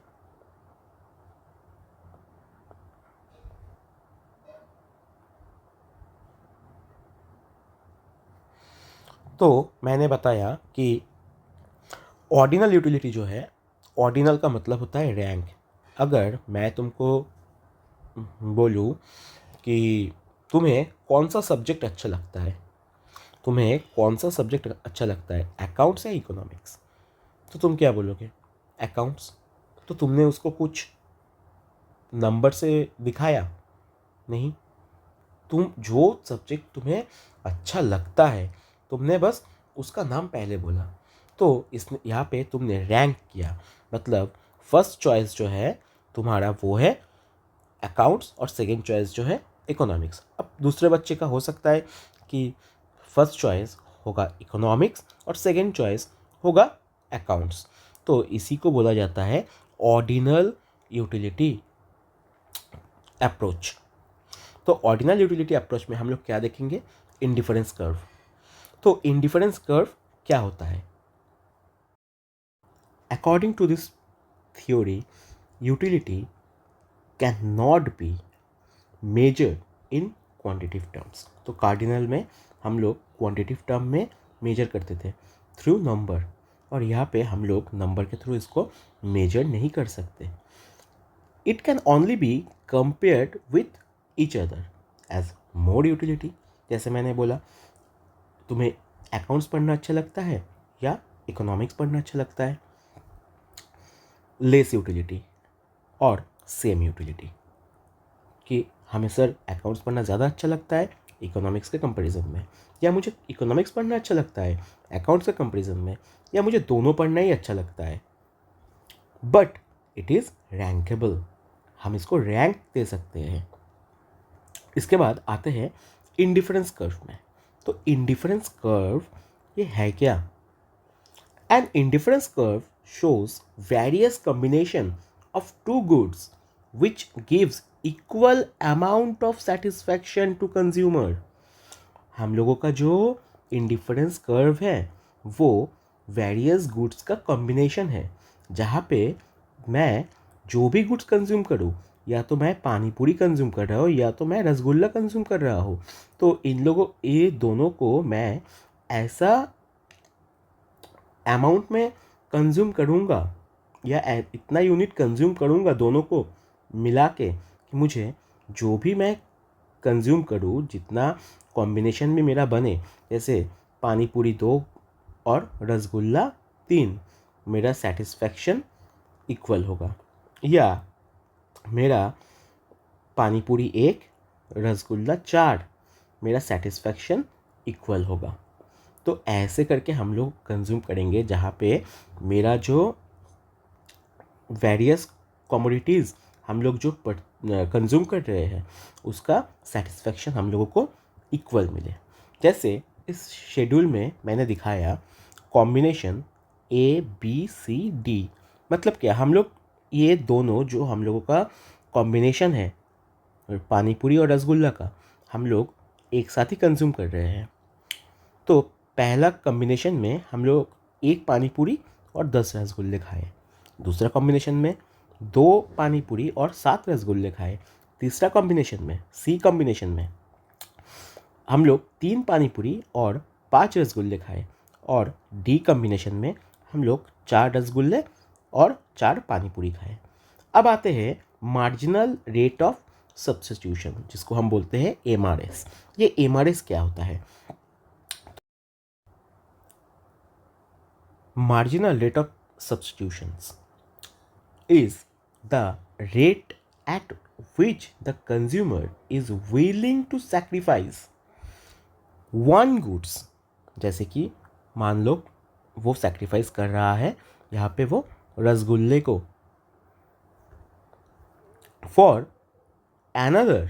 तो मैंने बताया कि ऑर्डिनल यूटिलिटी जो है, ऑर्डिनल का मतलब होता है रैंक। अगर मैं तुमको बोलूँ कि तुम्हें कौन सा सब्जेक्ट अच्छा लगता है, तुम्हें कौन सा सब्जेक्ट अच्छा लगता है, अकाउंट्स या इकोनॉमिक्स, तो तुम क्या बोलोगे अकाउंट्स। तो तुमने उसको कुछ नंबर से दिखाया नहीं, तुम जो सब्जेक्ट तुम्हें अच्छा लगता है तुमने बस उसका नाम पहले बोला। तो इस यहाँ पे तुमने रैंक किया, मतलब फर्स्ट चॉइस जो है तुम्हारा वो है अकाउंट्स और सेकंड चॉइस जो है इकोनॉमिक्स। अब दूसरे बच्चे का हो सकता है कि फर्स्ट चॉइस होगा इकोनॉमिक्स और सेकंड चॉइस होगा अकाउंट्स। तो इसी को बोला जाता है ऑर्डिनल यूटिलिटी अप्रोच। तो ऑर्डिनल यूटिलिटी अप्रोच में हम लोग क्या देखेंगे, इंडिफरेंस कर्व। तो इंडिफरेंस कर्व क्या होता है, according to this theory utility can not be measured in quantitative terms. तो कार्डिनल में हम लोग क्वांटिटिव टर्म में मेजर करते थे थ्रू नंबर, और यहाँ पे हम लोग नंबर के थ्रू इसको मेजर नहीं कर सकते। It can only be compared with each other as more utility. जैसे मैंने बोला तुम्हें अकाउंट्स पढ़ना अच्छा लगता है या इकोनॉमिक्स पढ़ना अच्छा लगता है, लेस यूटिलिटी और सेम यूटिलिटी, कि हमें सर अकाउंट्स पढ़ना ज़्यादा अच्छा लगता है इकोनॉमिक्स के कंपैरिजन में, या मुझे इकोनॉमिक्स पढ़ना अच्छा लगता है अकाउंट्स के कंपैरिजन में, या मुझे दोनों पढ़ना ही अच्छा लगता है। बट इट इज़ रैंकेबल, हम इसको रैंक दे सकते हैं। इसके बाद आते हैं इंडिफरेंस कर्व में। तो इंडिफरेंस कर्व ये है क्या? An indifference curve shows various combination of two goods which gives equal amount of satisfaction to consumer। हम लोगों का जो इंडिफरेंस कर्व है वो वेरियस गुड्स का कॉम्बिनेशन है, जहाँ पे मैं जो भी गुड्स कंज्यूम करूँ, या तो मैं पानी पूरी कंज्यूम कर रहा हूँ या तो मैं रसगुल्ला कंज्यूम कर रहा हूँ, तो इन लोगों ये दोनों को मैं ऐसा अमाउंट में कंज्यूम करूँगा या इतना यूनिट कंज्यूम करूँगा दोनों को मिला के, कि मुझे जो भी मैं कंज्यूम करूँ, जितना कॉम्बिनेशन में मेरा बने, जैसे पानी पूरी 2 और रसगुल्ला 3, मेरा सेटिस्फेक्शन इक्वल होगा, या मेरा पानी पूरी 1 रसगुल्ला 4, मेरा सेटिस्फेक्शन इक्वल होगा। तो ऐसे करके हम लोग कंज्यूम करेंगे, जहाँ पे मेरा जो वेरियस कमोडिटीज़ हम लोग जो कंज्यूम कर रहे हैं उसका सेटिस्फेक्शन हम लोगों को इक्वल मिले। जैसे इस शेड्यूल में मैंने दिखाया कॉम्बिनेशन ABCD, मतलब क्या, हम लोग ये दोनों जो हम लोगों का कॉम्बिनेशन है पानी पूरी और रसगुल्ला का, हम लोग एक साथ ही कंज्यूम कर रहे हैं। तो पहला कॉम्बिनेशन में हम लोग 1 पानी पूरी और 10 रसगुल्ले खाए, दूसरा कॉम्बिनेशन में 2 पानी पूरी और 7 रसगुल्ले खाए, तीसरा कॉम्बिनेशन में C कॉम्बिनेशन में हम लोग 3 पानी पूरी और 5 रसगुल्ले खाए, और D कॉम्बिनेशन में हम लोग 4 रसगुल्ले और 4 पानी पूरी खाए। अब आते हैं मार्जिनल रेट ऑफ सब्स्टिट्यूशन, जिसको हम बोलते हैं MRS। ये MRS क्या होता है? Marginal rate of substitutions is the rate at which the consumer is willing to sacrifice one goods। जैसे कि मान लो वो सैक्रिफाइस कर रहा है यहाँ पे वो रसगुल्ले को for another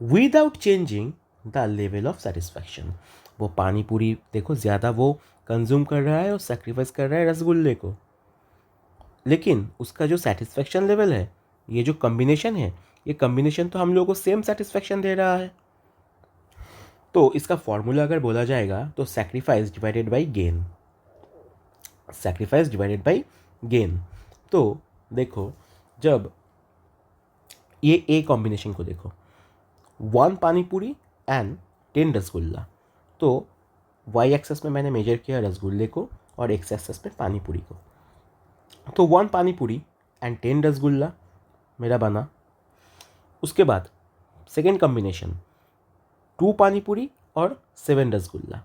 without changing the level of satisfaction। वो पानी पूरी देखो ज़्यादा वो कंज्यूम कर रहा है और सैक्रिफाइस कर रहा है रसगुल्ले को, लेकिन उसका जो सेटिस्फेक्शन लेवल है, ये जो कॉम्बिनेशन है, ये कॉम्बिनेशन तो हम लोगों को सेम सेटिस्फेक्शन दे रहा है। तो इसका फॉर्मूला अगर बोला जाएगा तो sacrifice divided by gain, sacrifice divided by gain. तो देखो, जब ये ए कॉम्बिनेशन को देखो, 1 पानी पूरी एंड 10 रसगुल्ला, तो वाई एक्सेस में मैंने मेजर किया रसगुल्ले को और एक्स एक्सेस में पानी पूरी को। तो 1 पानी पूरी एंड 10 रसगुल्ला मेरा बना। उसके बाद सेकेंड कॉम्बिनेशन 2 पानी पूरी और 7 रसगुल्ला,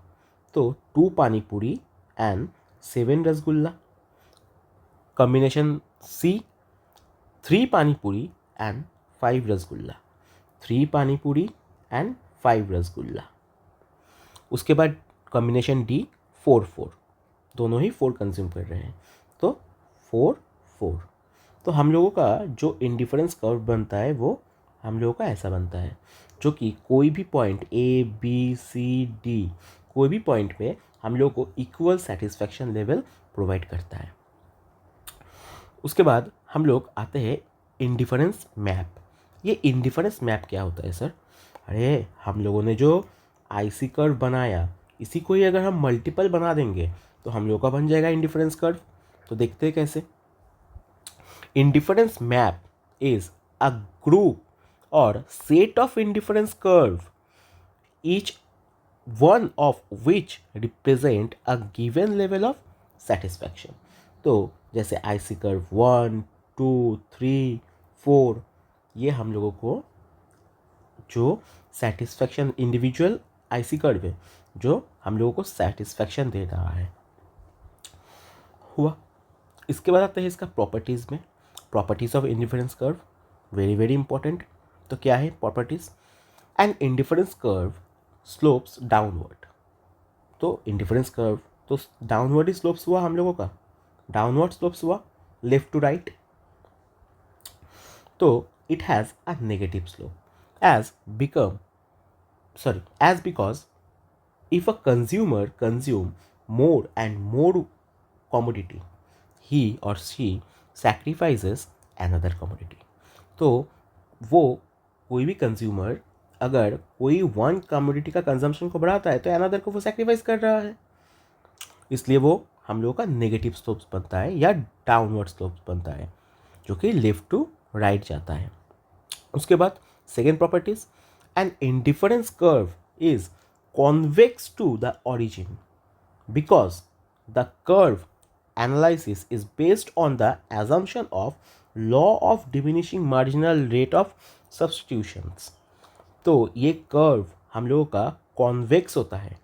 तो 2 पानी पूरी एंड 7 रसगुल्ला। कॉम्बिनेशन C 3 पानी पूरी एंड 5 रसगुल्ला, 3 पानी पूरी एंड 5 रसगुल्ला। उसके बाद कॉम्बिनेशन D 4 दोनों ही 4 कंज्यूम कर रहे हैं, तो 4 तो हम लोगों का जो इंडिफरेंस कर्व बनता है वो हम लोगों का ऐसा बनता है, जो कि कोई भी पॉइंट ABCD, कोई भी पॉइंट पे हम लोगों को इक्वल सेटिस्फेक्शन लेवल प्रोवाइड करता है। उसके बाद हम लोग आते हैं इंडिफरेंस मैप। ये इंडिफरेंस मैप क्या होता है सर? अरे हम लोगों ने जो IC कर्व बनाया, इसी को ही अगर हम मल्टीपल बना देंगे तो हम लोगों का बन जाएगा इंडिफरेंस कर्व। तो देखते हैं कैसे। Indifference map is a group और set of indifference curve, each one of which represent a given level of satisfaction। तो जैसे IC कर्व 1 2 3 4, ये हम लोगों को जो सेटिस्फैक्शन इंडिविजुअल IC कर्व है जो हम लोगों को सेटिस्फैक्शन दे रहा है। हुआ। इसके बाद आते हैं इसका प्रॉपर्टीज़ में, properties of indifference curve, very very important. तो क्या है properties? An indifference curve slopes downward. तो इंडिफरेंस कर्व तो डाउनवर्ड ही स्लोप्स हुआ हम लोगों का, डाउनवर्ड स्लोप्स हुआ लेफ्ट टू राइट। तो it has a negative slope as because if a consumer consume more and more commodity, he or she sacrifices another commodity। तो वो कोई भी कंज्यूमर अगर कोई वन कमोडिटी का कंजम्पशन को बढ़ाता है तो अनदर को वो सेक्रीफाइस कर रहा है, इसलिए वो हम लोगों का नेगेटिव स्लोप्स बनता है या डाउनवर्ड स्लोप्स बनता है जो कि लेफ्ट टू राइट जाता है। उसके बाद second properties, an indifference curve is convex to the origin because the curve analysis is based on the assumption of law of diminishing marginal rate of substitutions. तो ये कर्व हम लोगों का convex होता है,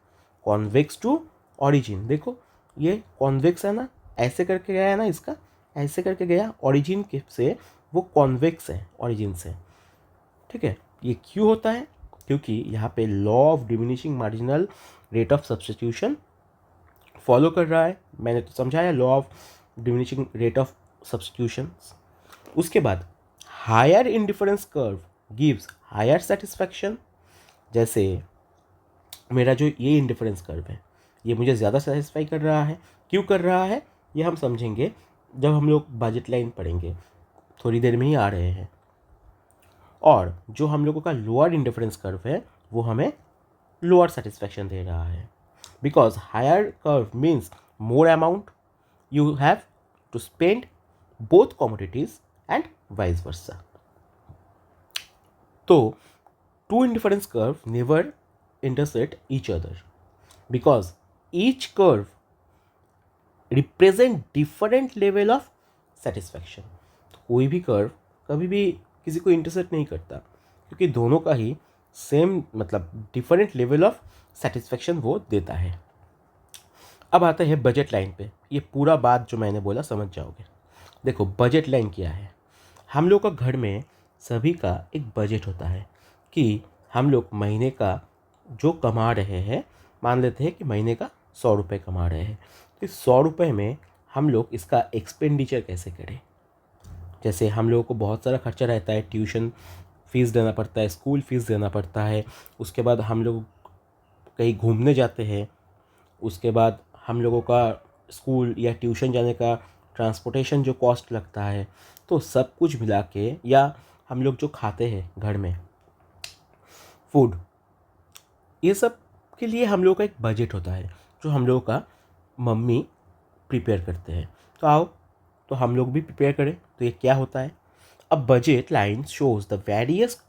कॉन्वेक्स टू ओरिजिन। देखो ये convex है ना, ऐसे करके गया है ना, इसका ऐसे करके गया ओरिजिन के से, वो कॉन्वेक्स है ओरिजिन से, ठीक है। ये क्यों होता है? क्योंकि यहाँ पे law of diminishing marginal rate of substitution follow कर रहा है। मैंने तो समझाया law of diminishing rate of substitution. उसके बाद higher indifference curve gives higher satisfaction. जैसे मेरा जो ये इंडिफरेंस कर्व है ये मुझे ज़्यादा सेटिस्फाई कर रहा है। क्यों कर रहा है ये हम समझेंगे जब हम लोग बजट लाइन पढ़ेंगे, थोड़ी देर में ही आ रहे हैं। और जो हम लोगों का लोअर इंडिफरेंस कर्व है वो हमें लोअर सेटिस्फैक्शन दे रहा है, because higher curve means more amount you have to spend both commodities and vice versa. तो two indifference curve never intersect each other because each curve represent different level of satisfaction. कोई भी curve कभी भी किसी को intersect नहीं करता क्योंकि दोनों का ही सेम मतलब डिफरेंट लेवल ऑफ सेटिस्फैक्शन वो देता है। अब आता है बजट लाइन पे। ये पूरा बात जो मैंने बोला समझ जाओगे। देखो बजट लाइन क्या है, हम लोग का घर में सभी का एक बजट होता है कि हम लोग महीने का जो कमा रहे हैं, मान लेते हैं कि महीने का 100 रुपये कमा रहे हैं, तो इस 100 रुपये में हम लोग इसका एक्सपेंडिचर कैसे करें। जैसे हम लोगों को बहुत सारा खर्चा रहता है, ट्यूशन फीस देना पड़ता है, स्कूल फीस देना पड़ता है, उसके बाद हम लोग कहीं घूमने जाते हैं, उसके बाद हम लोगों का स्कूल या ट्यूशन जाने का ट्रांसपोर्टेशन जो कॉस्ट लगता है, तो सब कुछ मिला के, या हम लोग जो खाते हैं घर में फूड, ये सब के लिए हम लोग का एक बजट होता है जो हम लोगों का मम्मी प्रिपेयर करते हैं। तो आओ तो हम लोग भी प्रिपेयर करें। तो ये क्या होता है? A budget line shows the various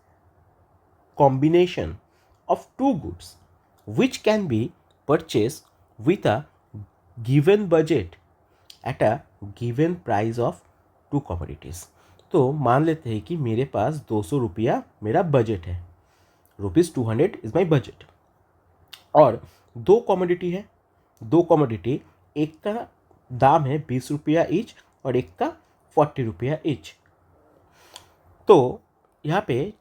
combination of two goods which can be purchase with a given budget at a given price of two commodities. तो मान लेते हैं कि मेरे पास 200 रुपया मेरा बजट है, ₹200 इज़ माई बजट, और दो कमोडिटी है, दो कमोडिटी, एक का दाम है 20 रुपया ईच और एक का 40 रुपया ईच। तो यहाँ पे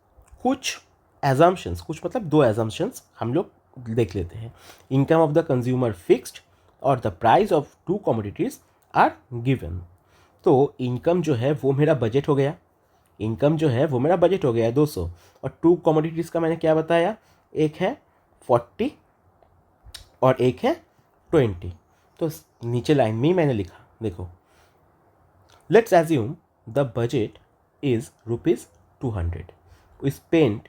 कुछ एजम्पशंस, कुछ मतलब दो एजम्पशंस हम लोग देख लेते हैं। Income of the consumer fixed और the price of two commodities are given. तो इनकम जो है वो मेरा बजट हो गया, इनकम जो है वो मेरा बजट हो गया है 200, और टू कमोडिटीज़ का मैंने क्या बताया, एक है 40 और एक है 20। तो नीचे लाइन में ही मैंने लिखा, देखो, let's assume the budget is ₹200, we spend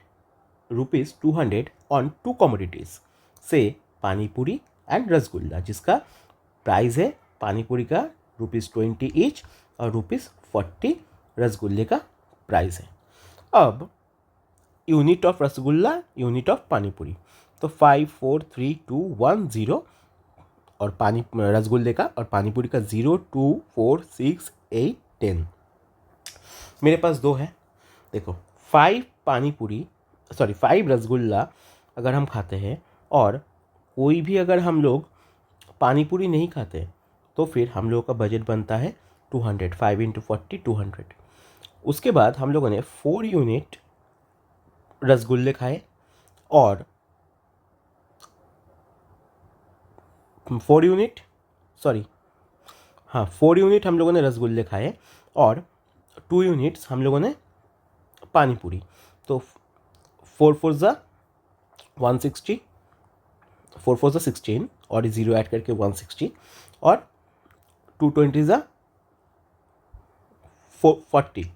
₹200 on two commodities से पानी पूरी एंड रसगुल्ला, जिसका प्राइस है पानी पूरी का ₹20 ईच और ₹40 रसगुल्ले का प्राइस है। अब unit of rasgulla, unit of पानी पूरी, तो 5 4 3 2 1 0, और पानी रसगुल्ले का और पानी पूरी का 0 2 4 6 8 10। मेरे पास दो है, देखो 5 रसगुल्ला अगर हम खाते हैं और कोई भी अगर हम लोग पानी पूरी नहीं खाते तो फिर हम लोग का बजट बनता है 200, 5 इंटू 40 200। उसके बाद हम लोगों ने 4 यूनिट रसगुल्ले खाए और 4 यूनिट हम लोगों ने रसगुल्ले खाए और 2 यूनिट्स हम लोगों ने पानी पूरी। तो 4 4 ज़ा 160, 4 4 ज़ा 16 और 0 ऐड करके 160 और 220 ज़ा 40,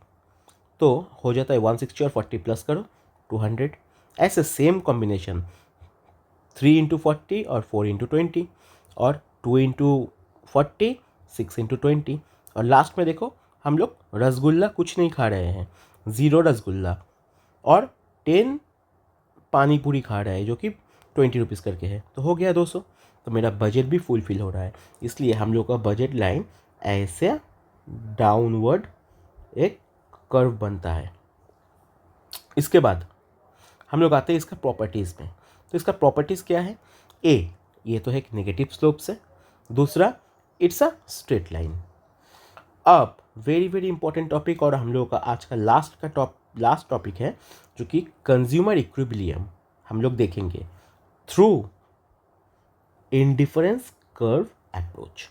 तो हो जाता है 160 और 40 प्लस करो 200। ऐसे सेम कॉम्बिनेशन 3 इंटू 40 और 4 इंटू 20 और 2 इंटू 40, 6 इंटू 20। और लास्ट में देखो हम लोग रसगुल्ला कुछ नहीं खा रहे हैं, 0 रसगुल्ला और 10 पानी पूरी खा रहे हैं जो कि 20 रुपीज़ करके है, तो हो गया 200। तो मेरा बजट भी फुलफिल हो रहा है, इसलिए हम लोग का बजट लाइन ऐसे डाउनवर्ड एक कर्व बनता है। इसके बाद हम लोग आते हैं इसका प्रॉपर्टीज़ में। तो इसका प्रॉपर्टीज़ क्या है? ए, ये तो है एक नेगेटिव स्लोप से, दूसरा इट्स अ स्ट्रेट लाइन। अब वेरी वेरी इंपॉर्टेंट टॉपिक और हम लोगों का आज का लास्ट टॉपिक है जो कि कंज्यूमर इक्विलिब्रियम हम लोग देखेंगे थ्रू इंडिफरेंस कर्व अप्रोच।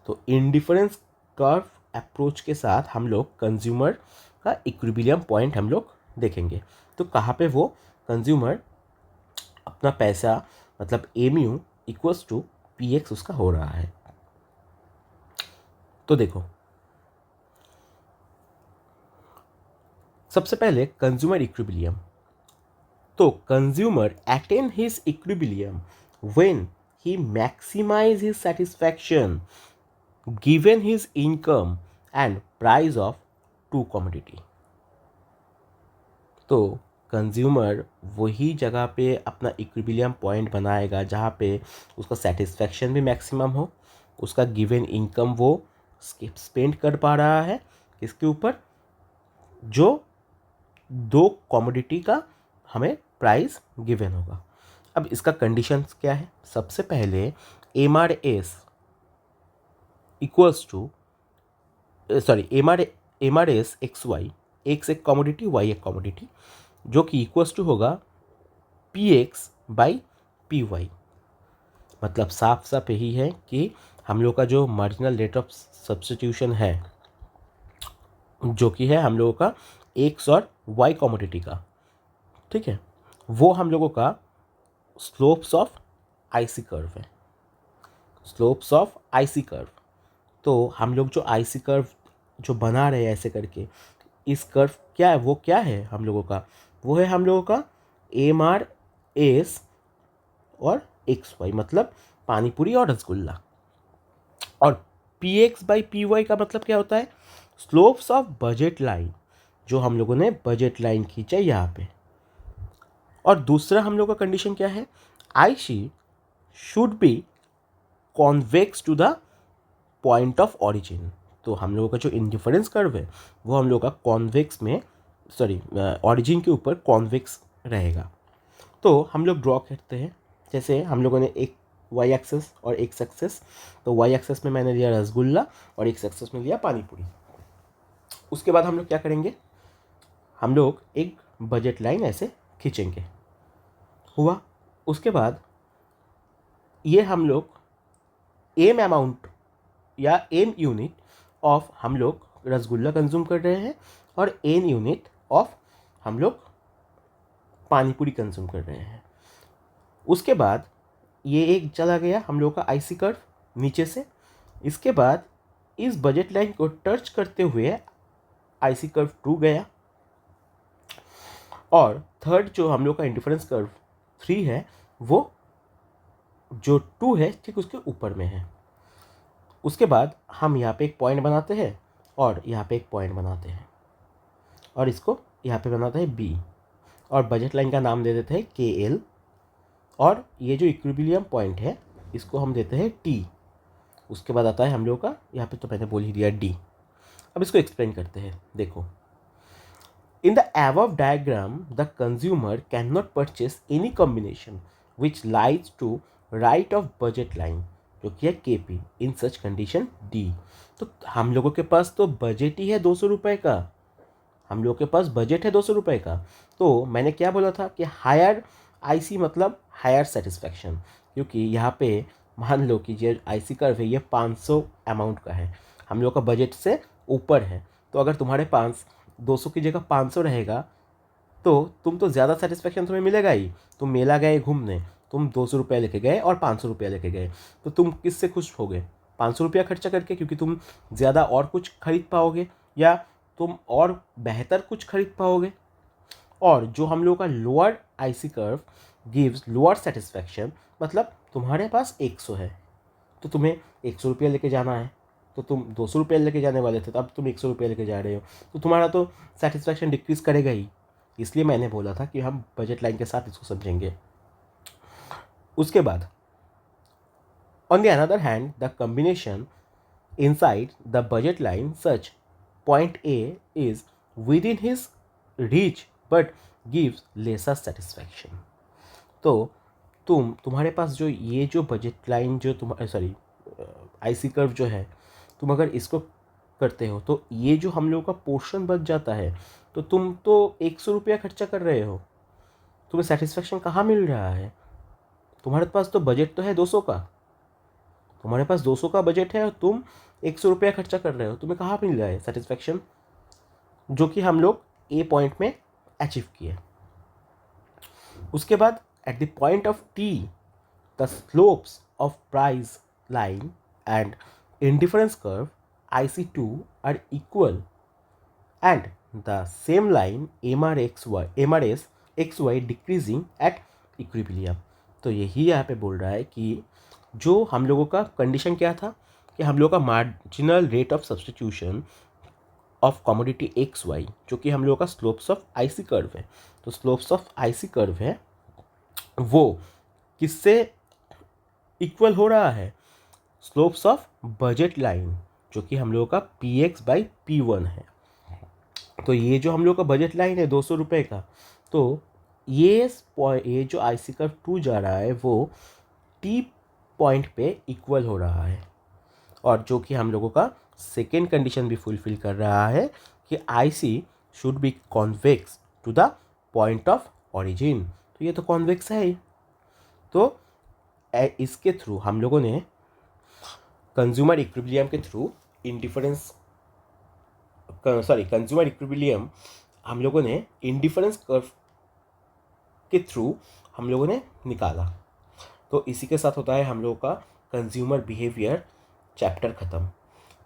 तो इंडिफरेंस कर्व अप्रोच के साथ हम लोग कंज्यूमर का इक्विलिब्रियम पॉइंट हम लोग देखेंगे। तो कहाँ पे वो कंज्यूमर अपना पैसा मतलब MU equals to P X उसका हो रहा है। तो देखो सबसे पहले कंज्यूमर इक्विलिब्रियम। तो consumer attain his equilibrium when he maximise his satisfaction given his income and price of two commodity. तो कंज्यूमर वही जगह पे अपना इक्विलिब्रियम पॉइंट बनाएगा जहाँ पे उसका सेटिस्फैक्शन भी मैक्सिमम हो, उसका गिवन इनकम वो स्पेंड कर पा रहा है इसके ऊपर, जो दो कमोडिटी का हमें प्राइस गिवन होगा। अब इसका कंडीशंस क्या है? सबसे पहले MRS equals to MRS XY, X एक कमोडिटी वाई एक कमोडिटी, जो कि इक्वल्स टू होगा PX बाई PY। मतलब साफ साफ यही है कि हम लोग का जो मार्जिनल रेट ऑफ सब्स्टिट्यूशन है जो कि है हम लोगों का एक्स और वाई कमोडिटी का, ठीक है, वो हम लोगों का स्लोप्स ऑफ आईसी कर्व है, स्लोप्स ऑफ आईसी कर्व। तो हम लोग जो आईसी कर्व जो बना रहे हैं ऐसे करके, इस कर्व क्या है, वो क्या है हम लोगों का, वो है हम लोगों का MRS और XY मतलब पानीपुरी और रसगुल्ला। और PX बाई PY का मतलब क्या होता है? स्लोप्स ऑफ बजट लाइन, जो हम लोगों ने बजट लाइन खींचा यहाँ पे। और दूसरा हम लोग का कंडीशन क्या है? IC should be convex to the point of origin. तो हम लोगों का जो इंडिफरेंस कर्व है वो हम लोग का कॉन्वेक्स में ऑरिजिन के ऊपर कॉन्वेक्स रहेगा। तो हम लोग ड्रॉ करते हैं, जैसे हम लोगों ने एक वाई एक्सेस और एक्स एक्सेस, तो वाई एक्सेस में मैंने लिया रसगुल्ला और एक्स एक्सेस में लिया पानीपुरी। उसके बाद हम लोग क्या करेंगे? हम लोग एक बजट लाइन ऐसे खींचेंगे, हुआ। उसके बाद ये हम लोग एम अमाउंट या एम यूनिट ऑफ हम लोग रसगुल्ला कंज्यूम कर रहे हैं और एन यूनिट ऑफ हम लोग पानीपुरी कंज्यूम कर रहे हैं। उसके बाद ये एक चला गया हम लोग का आईसी कर्व नीचे से। इसके बाद इस बजट लाइन को टच करते हुए आईसी कर्व 2 गया और थर्ड जो हम लोग का इंडिफरेंस कर्व 3 है वो जो 2 है ठीक उसके ऊपर में है। उसके बाद हम यहाँ पे एक पॉइंट बनाते हैं और यहाँ पे एक पॉइंट बनाते हैं और इसको यहाँ पे बनाते हैं B और बजट लाइन का नाम दे देते हैं KL और ये जो इक्विलिब्रियम पॉइंट है इसको हम देते हैं T। उसके बाद आता है हम लोग का यहाँ पे तो मैंने बोल ही दिया D। अब इसको एक्सप्लेन करते हैं। देखो, in the above diagram the consumer cannot purchase any combination which lies to right of budget line जो कि है KP इन सच कंडीशन D। तो हम लोगों के पास तो बजट ही है 200 रुपये का, हम लोग के पास बजट है 200 रुपये का। तो मैंने क्या बोला था कि हायर IC मतलब हायर सेटिस्फैक्शन, क्योंकि यहाँ पे मान लो कि जो IC कर्व है ये 500 अमाउंट का है, हम लोग का बजट से ऊपर है। तो अगर तुम्हारे पास 200 की जगह 500 रहेगा तो तुम तो ज़्यादा सेटिस्फैक्शन तुम्हें मिलेगा ही। तुम मेला गए घूमने, तुम 200 रुपये लेके गए और 500 रुपया लेके गए, तो तुम किससे खुश होगे? 500 रुपया खर्चा करके, क्योंकि तुम ज़्यादा और कुछ खरीद पाओगे या तुम और बेहतर कुछ खरीद पाओगे। और जो हम लोग का lower IC curve gives lower satisfaction, मतलब तुम्हारे पास 100 है तो तुम्हें 100 रुपया लेके जाना है, तो तुम 200 रुपया लेके जाने वाले थे तो अब तुम 100 रुपया लेके जा रहे हो, तो तुम्हारा तो सेटिस्फैक्शन डिक्रीज करेगा ही। इसलिए मैंने बोला था कि हम बजट लाइन के साथ इसको समझेंगे। उसके बाद on the another hand the combination inside the budget line such point A is within his reach but gives lesser satisfaction. तो तुम्हारे पास जो ये जो बजट लाइन जो IC कर्व जो है, तुम अगर इसको करते हो तो ये जो हम लोग का पोर्शन बच जाता है, तो तुम तो 100 रुपया खर्चा कर रहे हो, तुम्हें सेटिस्फैक्शन कहाँ मिल रहा है? तुम्हारे पास तो बजट तो है 200 का, तुम्हारे पास 200 का बजट है और तुम 100 रुपया खर्चा कर रहे हो, तुम्हें कहाँ मिल रहा है सेटिस्फैक्शन, जो कि हम लोग A पॉइंट में अचीव किए। उसके बाद at the point of T the slopes of price line and indifference curve IC2 are equal and the same line MRS XY decreasing at equilibrium। तो यही यहाँ पे बोल रहा है कि जो हम लोगों का कंडीशन क्या था कि हम लोगों का marginal rate of substitution of commodity XY, जो कि हम लोगों का स्लोप्स ऑफ IC कर्व है, तो स्लोप्स ऑफ IC कर्व है वो किससे इक्वल हो रहा है? स्लोप्स ऑफ बजट लाइन, जो कि हम लोगों का PX/P1 है। तो ये जो हम लोग का बजट लाइन है 200 रुपये का, तो ये जो IC कर्व 2 जा रहा है वो T पॉइंट पे इक्वल हो रहा है, और जो कि हम लोगों का सेकेंड कंडीशन भी फुलफिल कर रहा है कि IC should be convex to the point of origin. तो ये तो कॉन्वेक्स है ही। तो इसके थ्रू हम लोगों ने कंज्यूमर इक्विलिब्रियम के थ्रू कंज्यूमर इक्विलिब्रियम हम लोगों ने इंडिफरेंस कर्व के थ्रू हम लोगों ने निकाला। तो इसी के साथ होता है हम लोगों का कंज्यूमर बिहेवियर चैप्टर ख़त्म।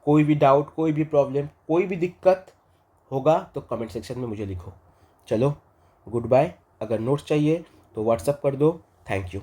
कोई भी डाउट, कोई भी प्रॉब्लम, कोई भी दिक्कत होगा तो कमेंट सेक्शन में मुझे लिखो। चलो गुड बाय। अगर नोट्स चाहिए तो व्हाट्सअप कर दो। Thank you.